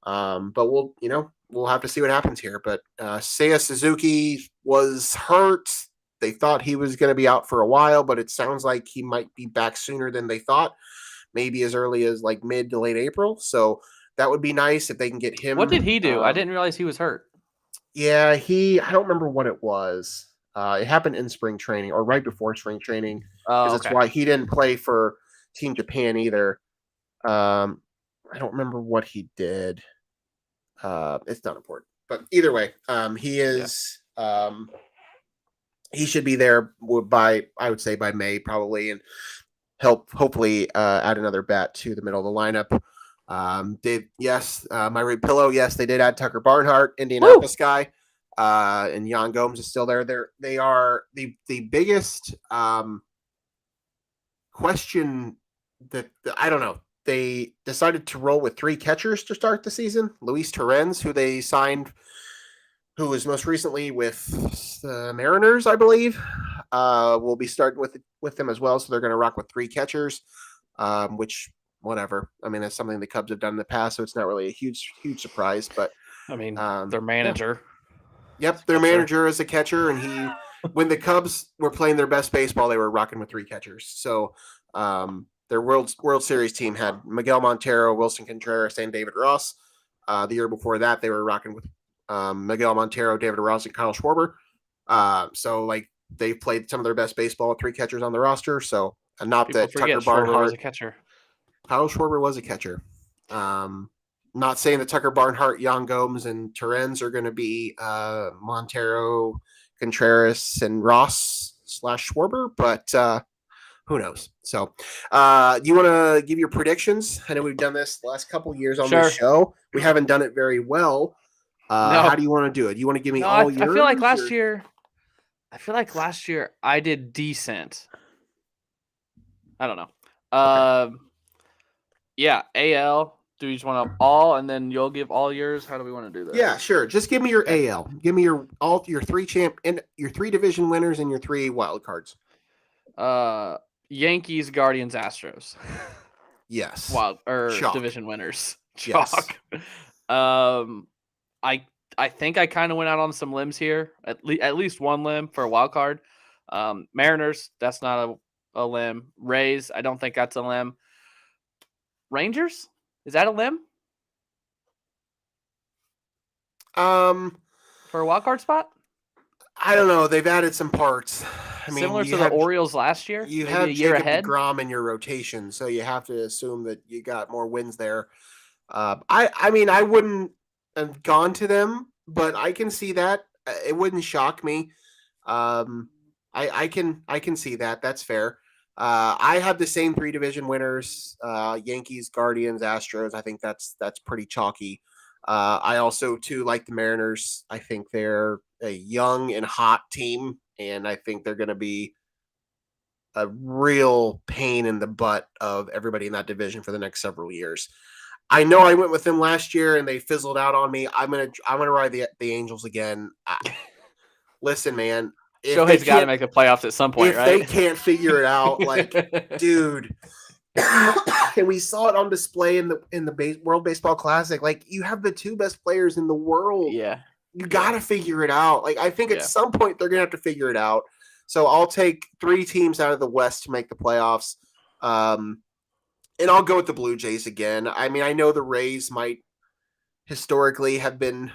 But we'll have to see what happens here. But Seiya Suzuki was hurt. They thought he was going to be out for a while, but it sounds like he might be back sooner than they thought, maybe as early as like mid to late April. So that would be nice if they can get him. What did he do? I didn't realize he was hurt. Yeah, I don't remember what it was. It happened in spring training or right before spring training. That's why he didn't play for Team Japan either. I don't remember what he did. It's not important. But either way, he is he should be there by, I would say, by May probably, and help hopefully add another bat to the middle of the lineup. My Red Pillow, yes, they did add Tucker Barnhart, Indianapolis guy. And Yan Gomes is still there. They are the biggest question that I don't know. They decided to roll with 3 catchers to start the season. Luis Torrens, who they signed, who was most recently with the Mariners, I believe, will be starting with them as well. So they're going to rock with 3 catchers, which whatever. I mean, that's something the Cubs have done in the past, so it's not really a huge surprise. But I mean, their manager. Yeah. Yep, their manager is a catcher, and when the Cubs were playing their best baseball, they were rocking with 3 catchers. So their World Series team had Miguel Montero, Wilson Contreras, and David Ross. The year before that, they were rocking with Miguel Montero, David Ross, and Kyle Schwarber. So like they played some of their best baseball with 3 catchers on the roster. So not People that Tucker Schwarber Barnhart was a catcher. Kyle Schwarber was a catcher. Not saying that Tucker Barnhart, Yan Gomes, and Torrens are going to be Montero, Contreras, and Ross / Schwarber, but who knows? So you want to give your predictions? I know we've done this the last couple years on this show. We haven't done it very well. No. How do you want to do it? You want to give me all yours? I feel like last year I did decent. I don't know. Okay. Yeah, AL. Do you just want to all, and then you'll give all yours? How do we want to do this? Yeah, sure. Just give me your AL. Give me your 3 division winners and your 3 wild cards. Yankees, Guardians, Astros. Yes. Division winners. Chalk. Yes. I think I kind of went out on some limbs here. At least one limb for a wild card. Mariners, that's not a limb. Rays, I don't think that's a limb. Rangers, is that a limb? For a wild card spot? I don't know. They've added some parts. I mean, similar to the Orioles last year. You have Jacob deGrom in your rotation, so you have to assume that you got more wins there. I mean, I wouldn't have gone to them, but I can see that. It wouldn't shock me. I can see that. That's fair. I have the same 3 division winners: Yankees, Guardians, Astros. I think that's pretty chalky. I also too like the Mariners. I think they're a young and hot team, and I think they're going to be a real pain in the butt of everybody in that division for the next several years. I know I went with them last year and they fizzled out on me. I'm gonna ride the Angels again. Listen, man. Shohei's got to make the playoffs at some point, right? If they can't figure it out, like, dude. And we saw it on display in the World Baseball Classic. Like, you have the 2 best players in the world. Yeah. You got to figure it out. Like, I think at some point they're going to have to figure it out. So I'll take 3 teams out of the West to make the playoffs. And I'll go with the Blue Jays again. I mean, I know the Rays might historically have been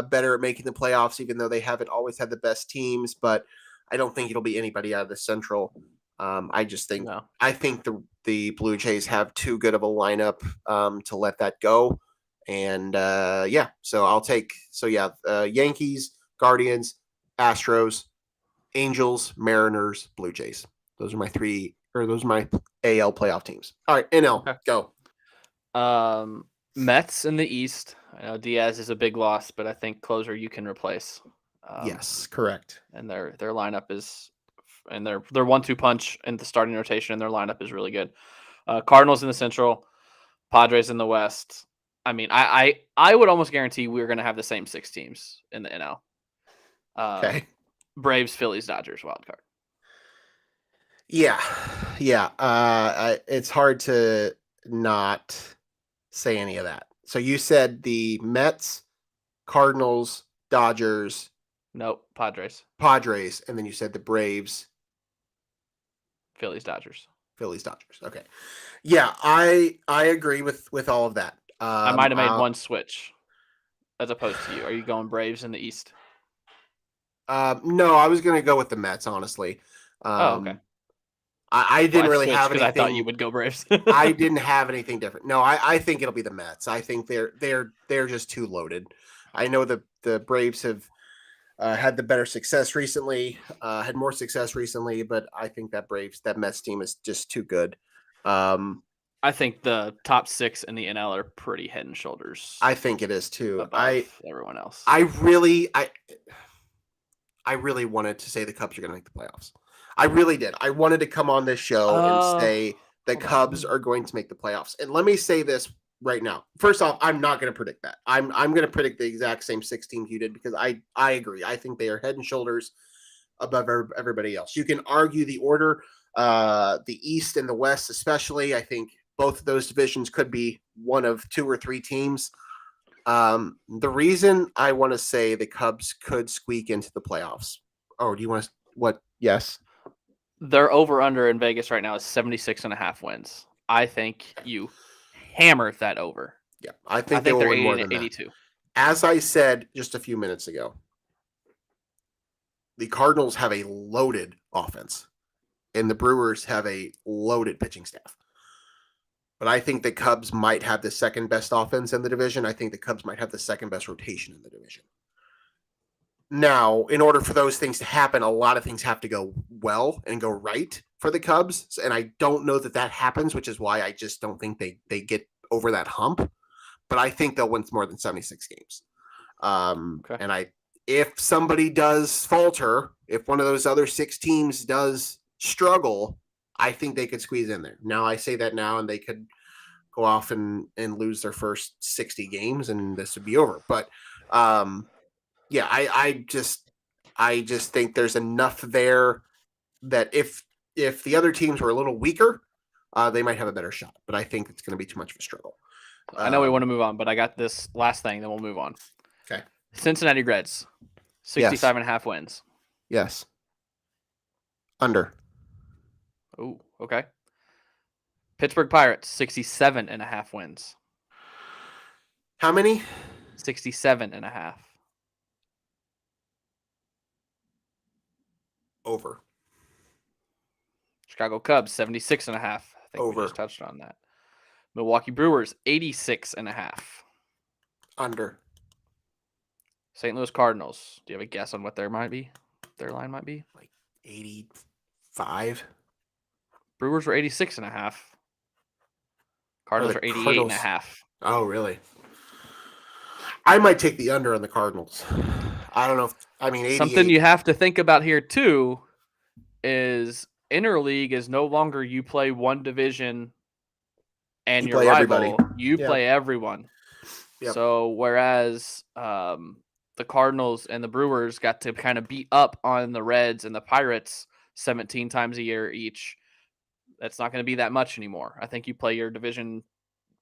better at making the playoffs, even though they haven't always had the best teams, but I don't think it'll be anybody out of the Central. I just think No. I think the Blue Jays have too good of a lineup to let that go. And so I'll take Yankees, Guardians, Astros, Angels, Mariners, Blue Jays. Those are my AL playoff teams. All right, NL, Okay. go. Mets in the East. I know Diaz is a big loss, but I think closer you can replace. Yes, correct. And their lineup is, and their 1-2 punch in the starting rotation, and their lineup is really good. Cardinals in the Central, Padres in the West. I mean, I would almost guarantee we're going to have the same 6 teams in the NL. Okay. Braves, Phillies, Dodgers, wild card. Yeah. It's hard to not say any of that. So you said the Mets, Cardinals, Dodgers. Nope, Padres, and then you said the Braves, Phillies, Dodgers. Okay. Yeah, I agree with all of that. I might have made one switch as opposed to you. Are you going Braves in the East? No, I was going to go with the Mets, honestly. Okay. I didn't really have anything. I thought you would go Braves. I didn't have anything different. No, I think it'll be the Mets. I think they're just too loaded. I know the Braves have had the better success recently, had more success recently, but I think that Mets team is just too good. I think the top 6 in the NL are pretty head and shoulders. I think it is too. Above everyone else. I really wanted to say the Cubs are going to make the playoffs. I really did. I wanted to come on this show and say the Cubs are going to make the playoffs. And let me say this right now. First off, I'm not going to predict that. I'm going to predict the exact same 6 teams you did because I agree. I think they are head and shoulders above everybody else. You can argue the order, the East and the West especially. I think both of those divisions could be one of 2 or 3 teams. The reason I want to say the Cubs could squeak into the playoffs. Oh, do you want to what? Yes. Their over-under in Vegas right now is 76.5 wins. I think you hammer that over. Yeah, I think they will win more than 82. That. As I said just a few minutes ago, the Cardinals have a loaded offense, and the Brewers have a loaded pitching staff. But I think the Cubs might have the second best offense in the division. I think the Cubs might have the second best rotation in the division. Now, in order for those things to happen, a lot of things have to go well and go right for the Cubs. And I don't know that happens, which is why I just don't think they get over that hump. But I think they'll win more than 76 games. Okay. And if somebody does falter, if one of those other 6 teams does struggle, I think they could squeeze in there. Now, I say that now, and they could go off and lose their first 60 games, and this would be over. But yeah, I just think there's enough there that if the other teams were a little weaker, they might have a better shot. But I think it's going to be too much of a struggle. I know we want to move on, but I got this last thing, then we'll move on. Okay. Cincinnati Reds, 65.5 wins. Yes. Under. Oh, okay. Pittsburgh Pirates, 67.5 wins. How many? 67.5. Over. Chicago Cubs, 76.5. I think over. We just touched on that. Milwaukee Brewers, 86.5. Under. St. Louis Cardinals. Do you have a guess on what their line might be? Like 85. Brewers were 86.5. Cardinals are 88.5. Oh, really? I might take the under on the Cardinals. I don't know. Something you have to think about here too is interleague is no longer you play one division and your rival. Everybody. You play everyone. Yep. So whereas the Cardinals and the Brewers got to kind of beat up on the Reds and the Pirates 17 times a year each, that's not going to be that much anymore. I think you play your division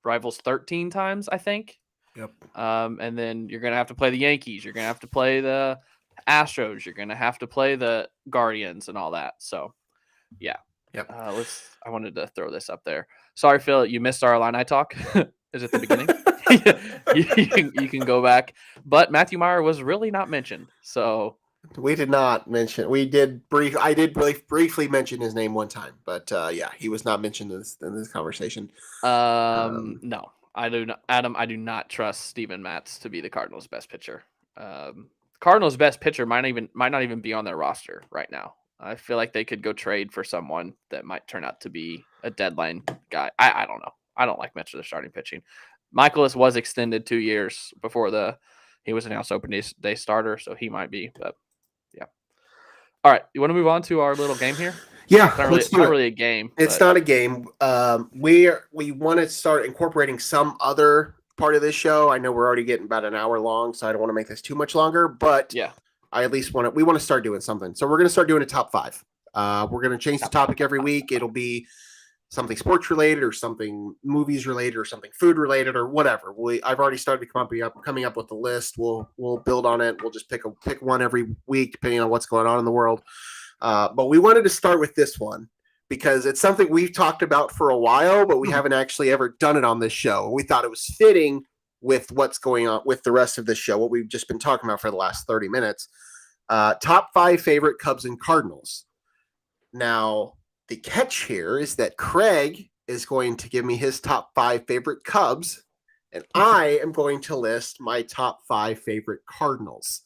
rivals 13 times, I think. Yep. And then you're going to have to play the Yankees. You're going to have to play the Astros. You're going to have to play the Guardians and all that. So, yeah. Yep. I wanted to throw this up there. Sorry, Phil, you missed our Illini talk. Is it the beginning? you can go back. But Matthew Meyer was really not mentioned. So We did not mention. I did briefly mention his name one time, but yeah, he was not mentioned in this conversation. No, I do not. Adam, I do not trust Steven Matz to be the Cardinals' best pitcher. Cardinals' best pitcher might not even be on their roster right now. I feel like they could go trade for someone that might turn out to be a deadline guy. I don't know. I don't like much of the starting pitching. Michaelis was extended 2 years before he was announced opening day starter, so he might be. But yeah. All right, you want to move on to our little game here? Yeah, It's not really a game. It's not a game. We want to start incorporating some other part of this show. I know we're already getting about an hour long, so I don't want to make this too much longer. But yeah, I at least we want to start doing something. So we're going to start doing a top 5. We're going to change the topic every week. It'll be something sports related, or something movies related, or something food related, or whatever. I've already started coming up with the list. We'll build on it. We'll just pick one every week, depending on what's going on in the world. But we wanted to start with this one because it's something we've talked about for a while, but we haven't actually ever done it on this show. We thought it was fitting with what's going on with the rest of this show, what we've just been talking about for the last 30 minutes. Top 5 favorite Cubs and Cardinals. Now, the catch here is that Craig is going to give me his top 5 favorite Cubs, and I am going to list my top 5 favorite Cardinals.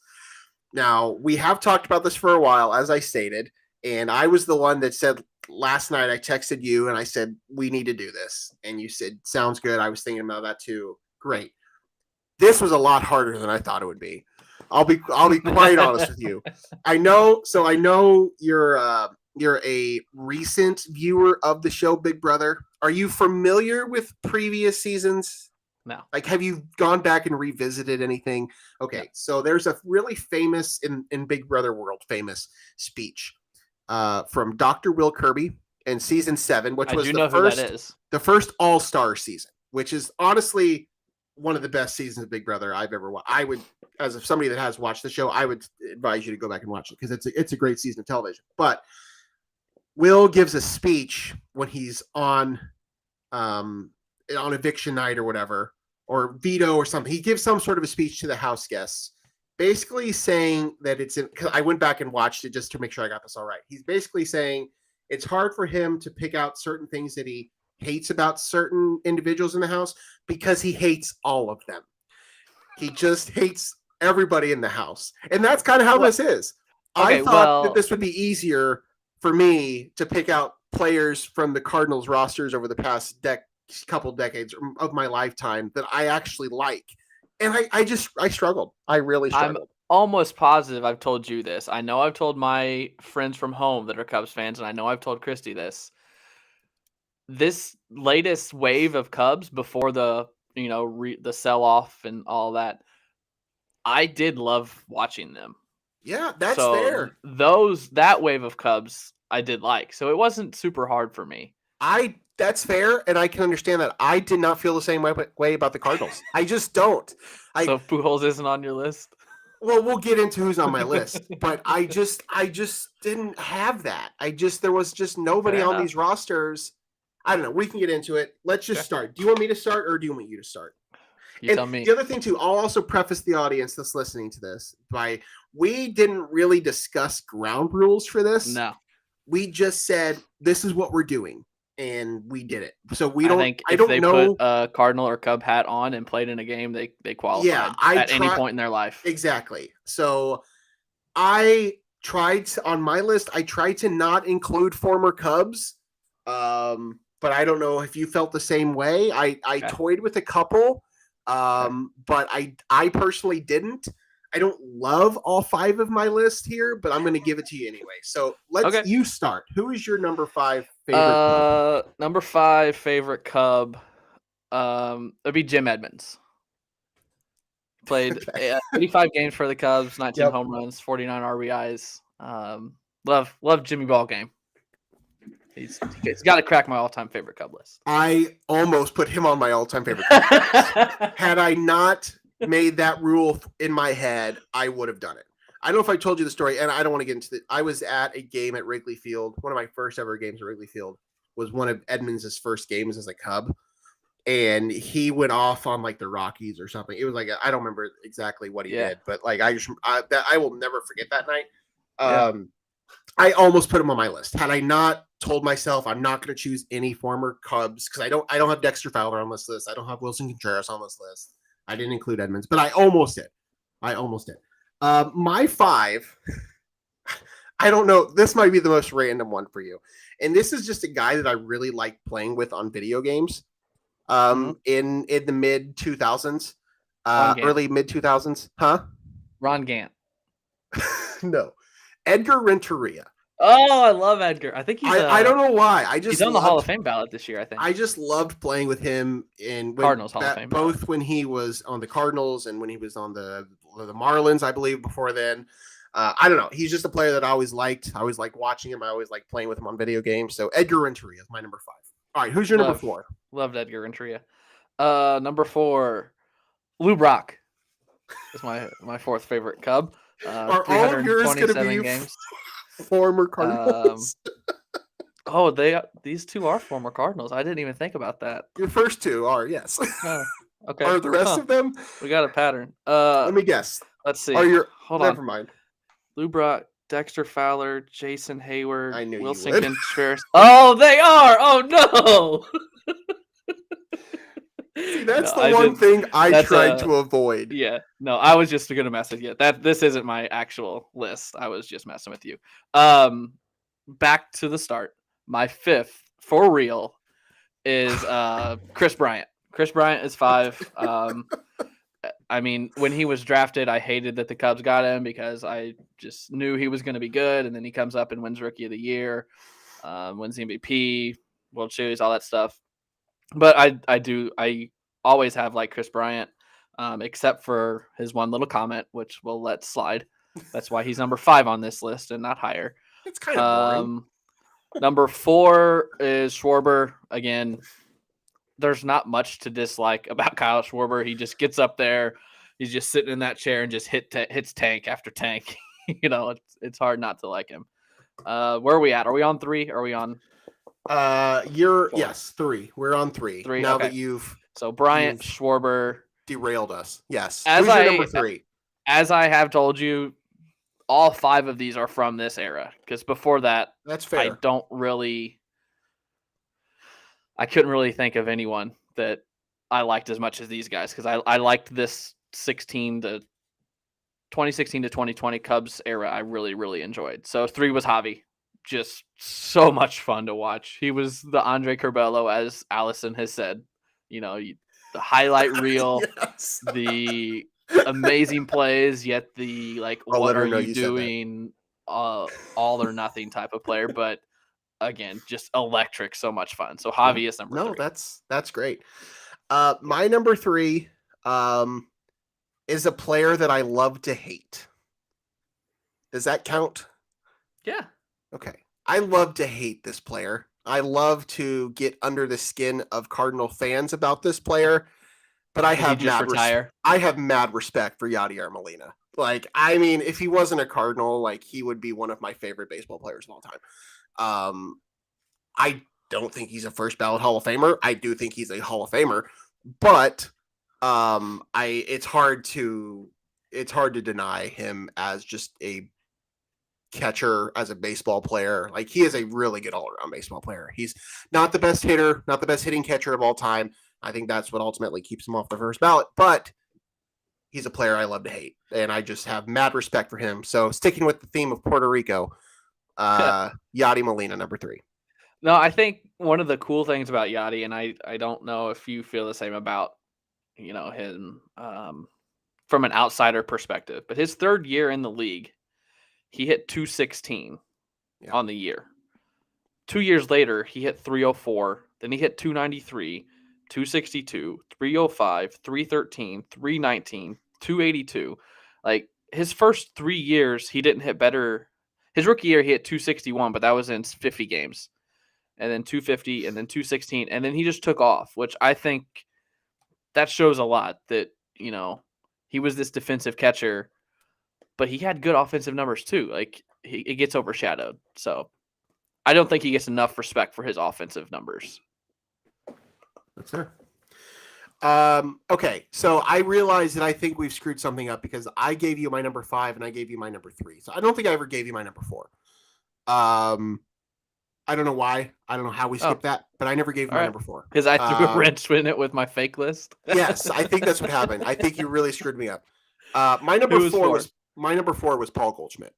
Now, we have talked about this for a while, as I stated, and I was the one that said last night, I texted you and I said, we need to do this. And you said, sounds good. I was thinking about that too. Great. This was a lot harder than I thought it would be. I'll be quite honest with you. I know you're a recent viewer of the show Big Brother. Are you familiar with previous seasons? No. Like, have you gone back and revisited anything? Okay, yeah. So there's a really famous, in Big Brother world, famous speech from Dr. Will Kirby in season 7, which was the first all-star season, which is honestly one of the best seasons of Big Brother I've ever watched. I would, as if somebody that has watched the show, I would advise you to go back and watch it because it's a great season of television. But Will gives a speech when he's on eviction night or whatever, or veto or something. He gives some sort of a speech to the house guests, basically saying that because I went back and watched it just to make sure I got this all right. He's basically saying it's hard for him to pick out certain things that he hates about certain individuals in the house because he hates all of them. He just hates everybody in the house. And that's kind of how this is. Okay, I thought that this would be easier for me to pick out players from the Cardinals rosters over the past couple decades of my lifetime that I actually like. And I struggled. I really struggled. I'm almost positive I've told you this. I know I've told my friends from home that are Cubs fans, and I know I've told Christy this. This latest wave of Cubs before the the sell-off and all that, I did love watching them. Yeah, that's fair. That wave of Cubs I did like. So it wasn't super hard for me. That's fair, and I can understand that. I did not feel the same way about the Cardinals. I just don't. So Pujols isn't on your list? Well, we'll get into who's on my list, but I just didn't have that. There was just nobody on these rosters. I don't know. We can get into it. Let's just start. Do you want me to start, or do you want you to start? You tell me. The other thing too, I'll also preface the audience that's listening to this by we didn't really discuss ground rules for this. No. We just said this is what we're doing, and we did it. So I don't know. Put a Cardinal or Cub hat on and played in a game, they qualified at any point in their life. Exactly. So I tried on my list. I tried to not include former Cubs, but I don't know if you felt the same way. I toyed with a couple, but I personally didn't. I don't love all 5 of my list here, but I'm going to give it to you anyway. So you start. Who is your number 5 favorite Cub? Number 5 favorite Cub it'd be Jim Edmonds. Played 85 games for the Cubs, 19 home runs, 49 RBIs. Love Jimmy Ball game. He's got to crack my all-time favorite Cub list. I almost put him on my all-time favorite Cub list. Had I not made that rule in my head, I would have done it. I don't know if I told you the story, and I don't want to get into it. I was at a game at Wrigley Field. One of my first ever games at Wrigley Field was one of Edmonds' first games as a Cub. and he went off on like the Rockies or something. It was like I don't remember exactly what he did, but like I will never forget that night. I almost put him on my list. Had I not told myself I'm not going to choose any former Cubs because I don't have Dexter Fowler on this list. I don't have Wilson Contreras on this list. I didn't include Edmonds, but I almost did. My 5. I don't know. This might be the most random one for you, and this is just a guy that I really like playing with on video games. In the mid 2000s, early mid 2000s, huh? Ron Gant. No, Edgar Renteria. Oh, I love Edgar. I think he's. I don't know why. He's on the Hall of Fame ballot this year. I think. I just loved playing with him in Cardinals Hall of Fame. Both when he was on the Cardinals and when he was on the Marlins, I believe. Before then, I don't know. He's just a player that I always liked. I always liked watching him. I always liked playing with him on video games. So Edgar Renteria is my number 5. All right, who's your number 4? Loved Edgar Renteria. Number 4, Lou Brock. Is my 4th favorite Cub. Are all of yours going to be games. Former Cardinals? These 2 are former Cardinals. I didn't even think about that. Your first 2 are, yes. Oh, okay. Are the rest of them? We got a pattern. Let me guess. Let's see. Hold on. Never mind. Lou Brock, Dexter Fowler, Jason Hayward, I knew Wilson you would. Contreras. Oh, they are. Oh no. See, that's the one thing I tried to avoid. Yeah. No, I was just gonna mess with you. This isn't my actual list. I was just messing with you. Back to the start. My 5th for real is Chris Bryant. Chris Bryant is 5. I mean, when he was drafted, I hated that the Cubs got him because I just knew he was going to be good. And then he comes up and wins Rookie of the Year, wins the MVP, World Series, all that stuff. But I always have liked Chris Bryant, except for his one little comment, which we'll let slide. That's why he's number 5 on this list and not higher. It's kind of boring. Number 4 is Schwarber. Again, there's not much to dislike about Kyle Schwarber. He just gets up there. He's just sitting in that chair and just hits tank after tank. It's hard not to like him. Where are we at? Are we on 3? Are we on? Yes, 3. We're on 3. Now okay. that you've Bryant, Schwarber derailed us. Yes. Who's your number 3? As I have told you, all 5 of these are from this era. Because before that, that's fair. I couldn't really think of anyone that I liked as much as these guys because I liked this 2016 to 2020 Cubs era. I really, really enjoyed. So 3 was Javi. Just so much fun to watch. He was the Andre Curbelo, as Allison has said. The highlight reel, yes. The amazing plays, yet the what are you doing? All or nothing type of player, but. Again, just electric, so much fun. So Javi is number 3. No, that's great. My number 3 is a player that I love to hate. Does that count? Yeah. Okay. I love to hate this player. I love to get under the skin of Cardinal fans about this player, but I have mad respect for Yadier Molina. If he wasn't a Cardinal, he would be one of my favorite baseball players of all time. I don't think he's a first ballot Hall of Famer. I do think he's a Hall of Famer, but it's hard to deny him as just a catcher, as a baseball player. He is a really good all-around baseball player. He's not the best hitter, not the best hitting catcher of all time. I think that's what ultimately keeps him off the first ballot, but he's a player I love to hate, and I just have mad respect for him. So sticking with the theme of Puerto Rico, Yadi Molina, number 3. No, I think one of the cool things about Yadi, and I don't know if you feel the same about him from an outsider perspective, but his 3rd year in the league, he hit 216 on the year. 2 years later, he hit 304. Then he hit 293, 262, 305, 313, 319, 282. His first 3 years, he didn't hit better. His rookie year, he hit 261, but that was in 50 games. And then 250, and then 216. And then he just took off, which I think that shows a lot that, he was this defensive catcher, but he had good offensive numbers too. It gets overshadowed. So I don't think he gets enough respect for his offensive numbers. That's fair. Okay, so I realized that I think we've screwed something up because I gave you my number 5 and I gave you my number 3. So I don't think I ever gave you my number 4. I don't know why. I don't know how we skipped that, but I never gave you my number 4. Because I threw a wrench in it with my fake list. Yes, I think that's what happened. I think you really screwed me up. My number 4 was Paul Goldschmidt.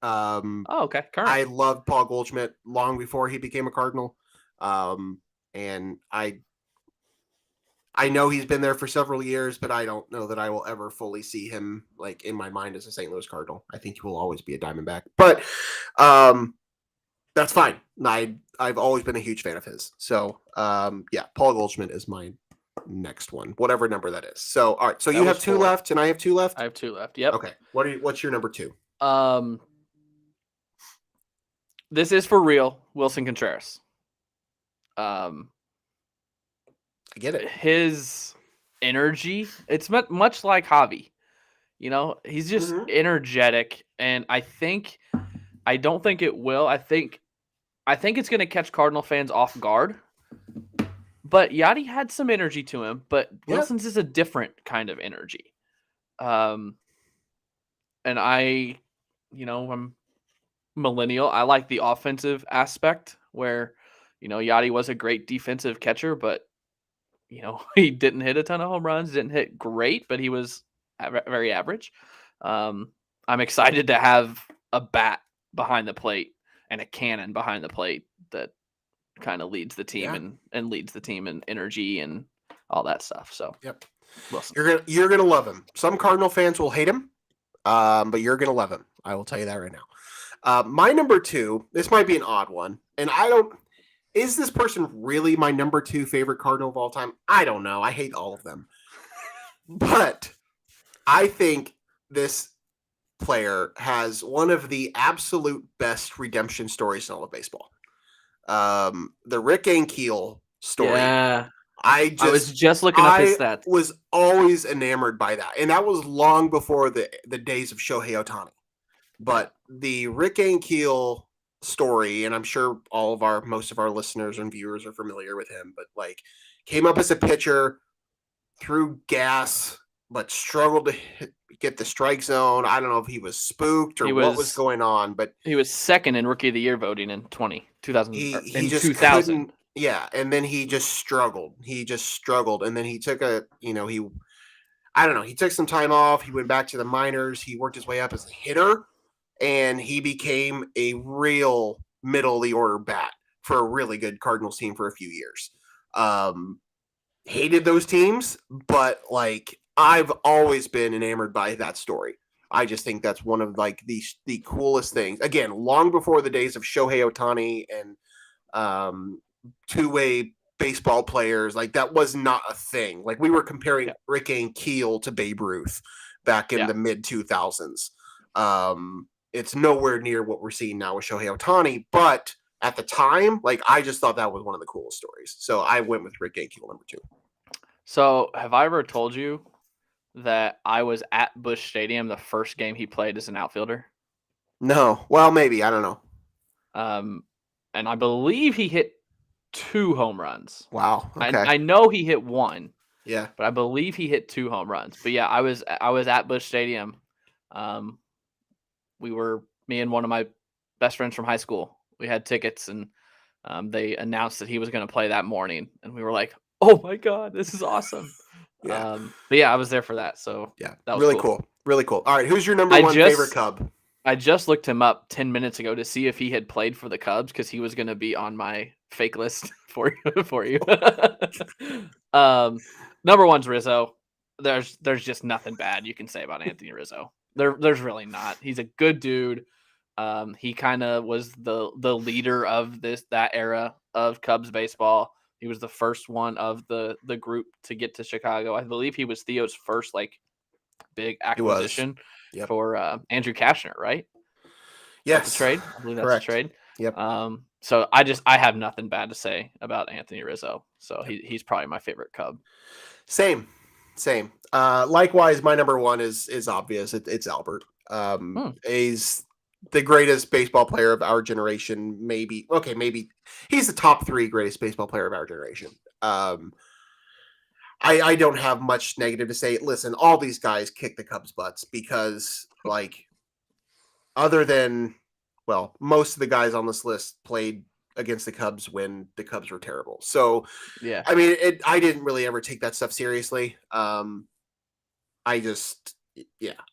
Okay. Current. I loved Paul Goldschmidt long before he became a Cardinal. And I know he's been there for several years, but I don't know that I will ever fully see him like in my mind as a St. Louis Cardinal. I think he will always be a Diamondback, but that's fine. I've always been a huge fan of his. So yeah, Paul Goldschmidt is my next one, whatever number that is. So all right, so you have 2 left, and I have 2 left. I have 2 left. Yep. Okay. What's your number 2? This is for real, Wilson Contreras. I get it. His energy, it's much like Javi. You know, he's just energetic, and I don't think it will. I think it's going to catch Cardinal fans off guard. But Yachty had some energy to him, but Wilson's is a different kind of energy. And I'm millennial. I like the offensive aspect where, Yachty was a great defensive catcher, but, he didn't hit a ton of home runs, didn't hit great, but he was very average. I'm excited to have a bat behind the plate and a cannon behind the plate that kind of leads the team and leads the team in energy and all that stuff. So yep, Wilson. You're gonna love him. Some Cardinal fans will hate him, but you're gonna love him. I will tell you that right now. My number 2. This might be an odd one, and is this person really my number 2 favorite Cardinal of all time? I don't know. I hate all of them, but I think this player has one of the absolute best redemption stories in all of baseball. The Rick Ankiel story. Yeah. I was just looking up his stats. I was always enamored by that. And that was long before the days of Shohei Ohtani. But the Rick Ankiel story, and I'm sure most of our listeners and viewers are familiar with him, but like came up as a pitcher, threw gas, but struggled to get the strike zone. I don't know if he was spooked or what was going on, but he was second in Rookie of the Year voting in 2000. He just 2000. Yeah, and then he just struggled. And then he took he took some time off. He went back to the minors. He worked his way up as a hitter, and he became a real middle of the order bat for a really good Cardinals team for a few years. Hated those teams, but like I've always been enamored by that story. I just think that's one of like the coolest things. Again, long before the days of Shohei Ohtani and two-way baseball players, like that was not a thing. Like we were comparing Rick Ankiel to Babe Ruth back in the mid 2000s. It's nowhere near what we're seeing now with Shohei Ohtani, but at the time, like I just thought that was one of the coolest stories. So I went with Rick Ankiel number 2. So have I ever told you that I was at Busch Stadium the first game he played as an outfielder? No. Well, maybe. I don't know. And I believe he hit 2 home runs. Wow. Okay. I know he hit 1. Yeah. But I believe he hit 2 home runs. But yeah, I was at Busch Stadium. Me and one of my best friends from high school, we had tickets, and they announced that he was going to play that morning, and we were like, "Oh my God, this is awesome!" Yeah. But yeah, I was there for that. So yeah, that was really cool. Really cool. All right, who's your number 1 favorite Cub? I just looked him up 10 minutes ago to see if he had played for the Cubs because he was going to be on my fake list for you. Number 1's Rizzo. There's just nothing bad you can say about Anthony Rizzo. There's really not. He's a good dude. He kind of was the leader of that era of Cubs baseball. He was the first one of the group to get to Chicago. I believe he was Theo's first like big acquisition for Andrew Cashner, right? Yes, that's a trade. I believe that's a trade. Yep. So I have nothing bad to say about Anthony Rizzo. So he's probably my favorite Cub. Same. Likewise, my number 1 is obvious. It's Albert. He's the greatest baseball player of our generation. Maybe he's the top 3 greatest baseball player of our generation. I don't have much negative to say. Listen, all these guys kick the Cubs' butts because, like, other than, well, most of the guys on this list played against the Cubs when the Cubs were terrible. So, Yeah. I mean, I didn't really ever take that stuff seriously. I just,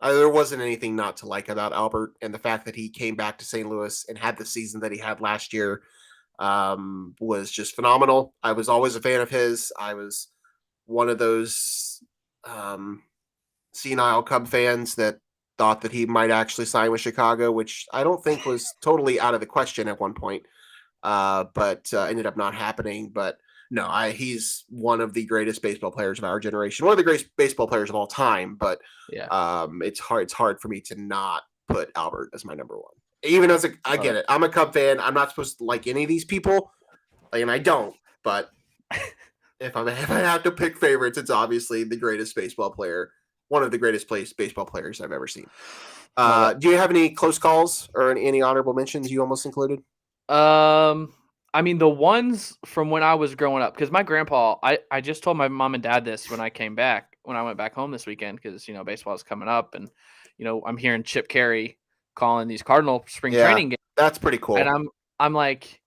there wasn't anything not to like about Albert, and the fact that he came back to St. Louis and had the season that he had last year was just phenomenal. I was always a fan of his. I was one of those senile Cub fans that thought that he might actually sign with Chicago, which I don't think was totally out of the question at one point, but ended up not happening. But no, he's one of the greatest baseball players of our generation, one of the greatest baseball players of all time. But it's hard for me to not put Albert as my number one. Even as I get it, I'm a Cub fan. I'm not supposed to like any of these people, and I don't. But if I have to pick favorites, it's obviously the greatest baseball player, one of the greatest baseball players I've ever seen. Do you have any close calls or any honorable mentions you almost included? I mean, the ones from when I was growing up, because my grandpa, I just told my mom and dad this when I went back home this weekend, because, baseball is coming up, and, I'm hearing Chip Carey calling these Cardinal spring training games. That's pretty cool. And I'm like,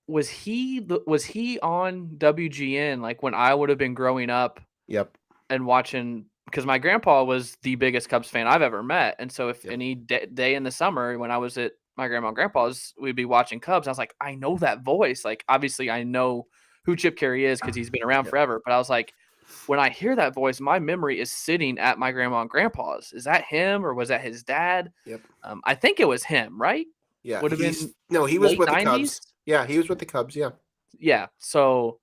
was he on WGN like when I would have been growing up? Yep. And watching, because my grandpa was the biggest Cubs fan I've ever met, and so if any day in the summer when I was at my grandma and grandpa's, we'd be watching Cubs. I was like, I know that voice. Like, obviously, I know who Chip Carey is because he's been around forever. But I was like, when I hear that voice, my memory is sitting at my grandma and grandpa's. Is that him or was that his dad? Yep. I think it was him, right? Yeah. Would have been. No, he was with 90s? the Cubs. Yeah, he was with the Cubs. Yeah. Yeah. So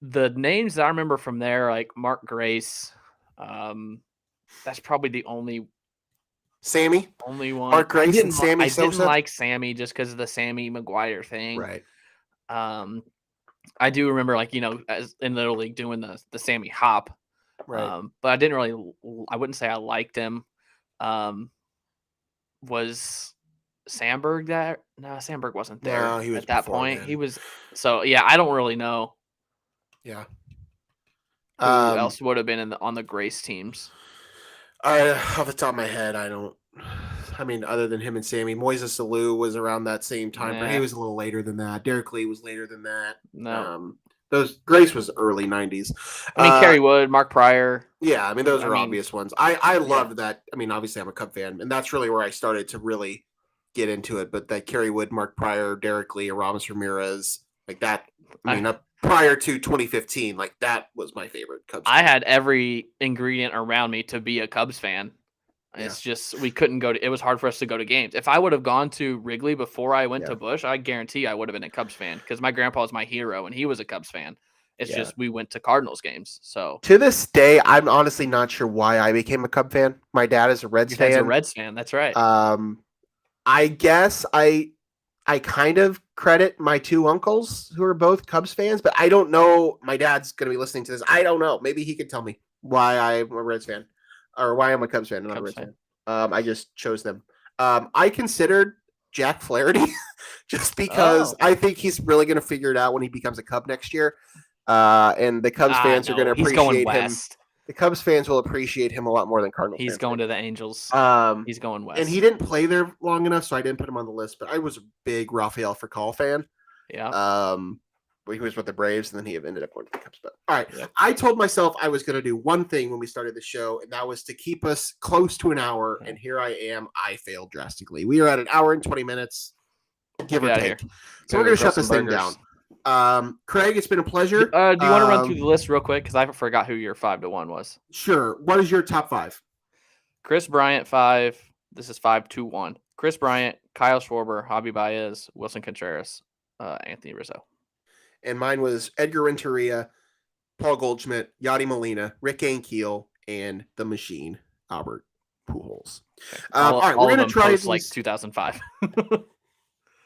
the names that I remember from there, like Mark Grace, that's probably the only one. Mark Grace and Sammy Sosa. I didn't like Sammy just because of the Sammy McGuire thing. Right. I do remember, like, as in Little League doing the Sammy hop. Right. But I wouldn't say I liked him. Was Sandberg there? No, Sandberg wasn't there. No, he was at that point. then. He was. So yeah, I don't really know. Yeah. Who else would have been on the Grace teams? Off the top of my head, I don't. I mean, other than him and Sammy, Moises Alou was around that same time, but he was a little later than that. Derek Lee was later than that. No, Grace was early 90s. I mean, Kerry Wood, Mark Pryor. Yeah, I mean, those are obvious ones. I loved that. I mean, obviously, I'm a Cub fan, and that's really where I started to really get into it. But that Kerry Wood, Mark Pryor, Derek Lee, Aramis Ramirez, like that. I mean, prior to 2015, like that was my favorite Cubs fan. I had every ingredient around me to be a Cubs fan. It's just we couldn't go to. It was hard for us to go to games. If I would have gone to Wrigley before I went to Busch, I guarantee I would have been a Cubs fan because my grandpa was my hero and he was a Cubs fan. It's just we went to Cardinals games. So to this day, I'm honestly not sure why I became a Cub fan. My dad is a Reds fan. He's a Reds fan. That's right. I guess I kind of credit my two uncles who are both Cubs fans, but I don't know. My dad's going to be listening to this. I don't know. Maybe he could tell me why I'm a Reds fan. Or why I'm a Cubs fan and not a Reds fan. I just chose them. I considered Jack Flaherty just because I think he's really going to figure it out when he becomes a Cub next year. And the Cubs fans are going to appreciate him. The Cubs fans will appreciate him a lot more than Cardinals fans. He's going to the Angels. He's going west. And he didn't play there long enough, so I didn't put him on the list. But I was a big Rafael Furcal fan. Yeah. He was with the Braves, and then he ended up going to the Cubs. But all right, I told myself I was going to do one thing when we started the show, and that was to keep us close to an hour. And here I am. I failed drastically. We are at an hour and 20 minutes, give or take. So we're going to shut this thing down. Craig, it's been a pleasure. Do you want to run through the list real quick? Because I forgot who your 5-1 was. Sure. What is your top 5? Chris Bryant, 5. This is 5-2-1. Chris Bryant, Kyle Schwarber, Javi Baez, Wilson Contreras, Anthony Rizzo. And mine was Edgar Renteria, Paul Goldschmidt, Yadi Molina, Rick Ankiel, and the Machine, Albert Pujols. Okay. All right, we're going to try these, like 2005.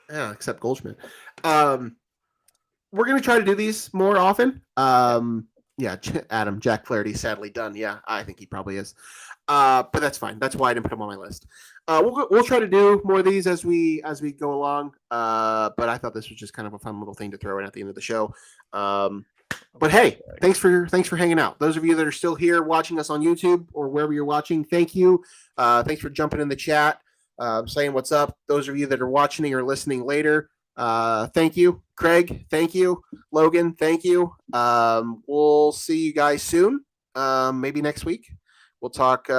Yeah, except Goldschmidt. We're going to try to do these more often. Jack Flaherty, sadly done. Yeah, I think he probably is. But that's fine. That's why I didn't put him on my list. We'll try to do more of these as we go along. But I thought this was just kind of a fun little thing to throw in at the end of the show. But hey, thanks for hanging out. Those of you that are still here watching us on YouTube or wherever you're watching, thank you. Thanks for jumping in the chat, saying what's up. Those of you that are watching or listening later, thank you. Craig, thank you. Logan, thank you. We'll see you guys soon. Maybe next week. We'll talk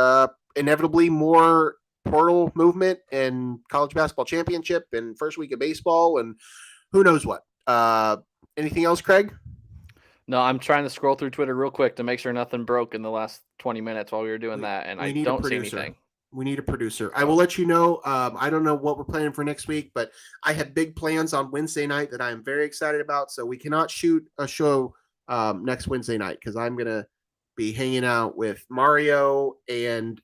inevitably more portal movement and college basketball championship and first week of baseball and who knows what. Anything else, Craig? No, I'm trying to scroll through Twitter real quick to make sure nothing broke in the last 20 minutes while we were doing that, and I don't see anything. We need a producer. I will let you know. I don't know what we're planning for next week, but I have big plans on Wednesday night that I am very excited about. So we cannot shoot a show next Wednesday night because I'm going to be hanging out with Mario and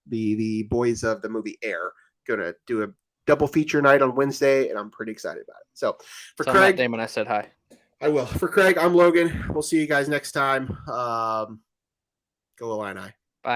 the boys of the movie Air. Going to do a double feature night on Wednesday, and I'm pretty excited about it. So for Tell Craig, Matt Damon, I said hi. I will. For Craig, I'm Logan. We'll see you guys next time. Go Illini.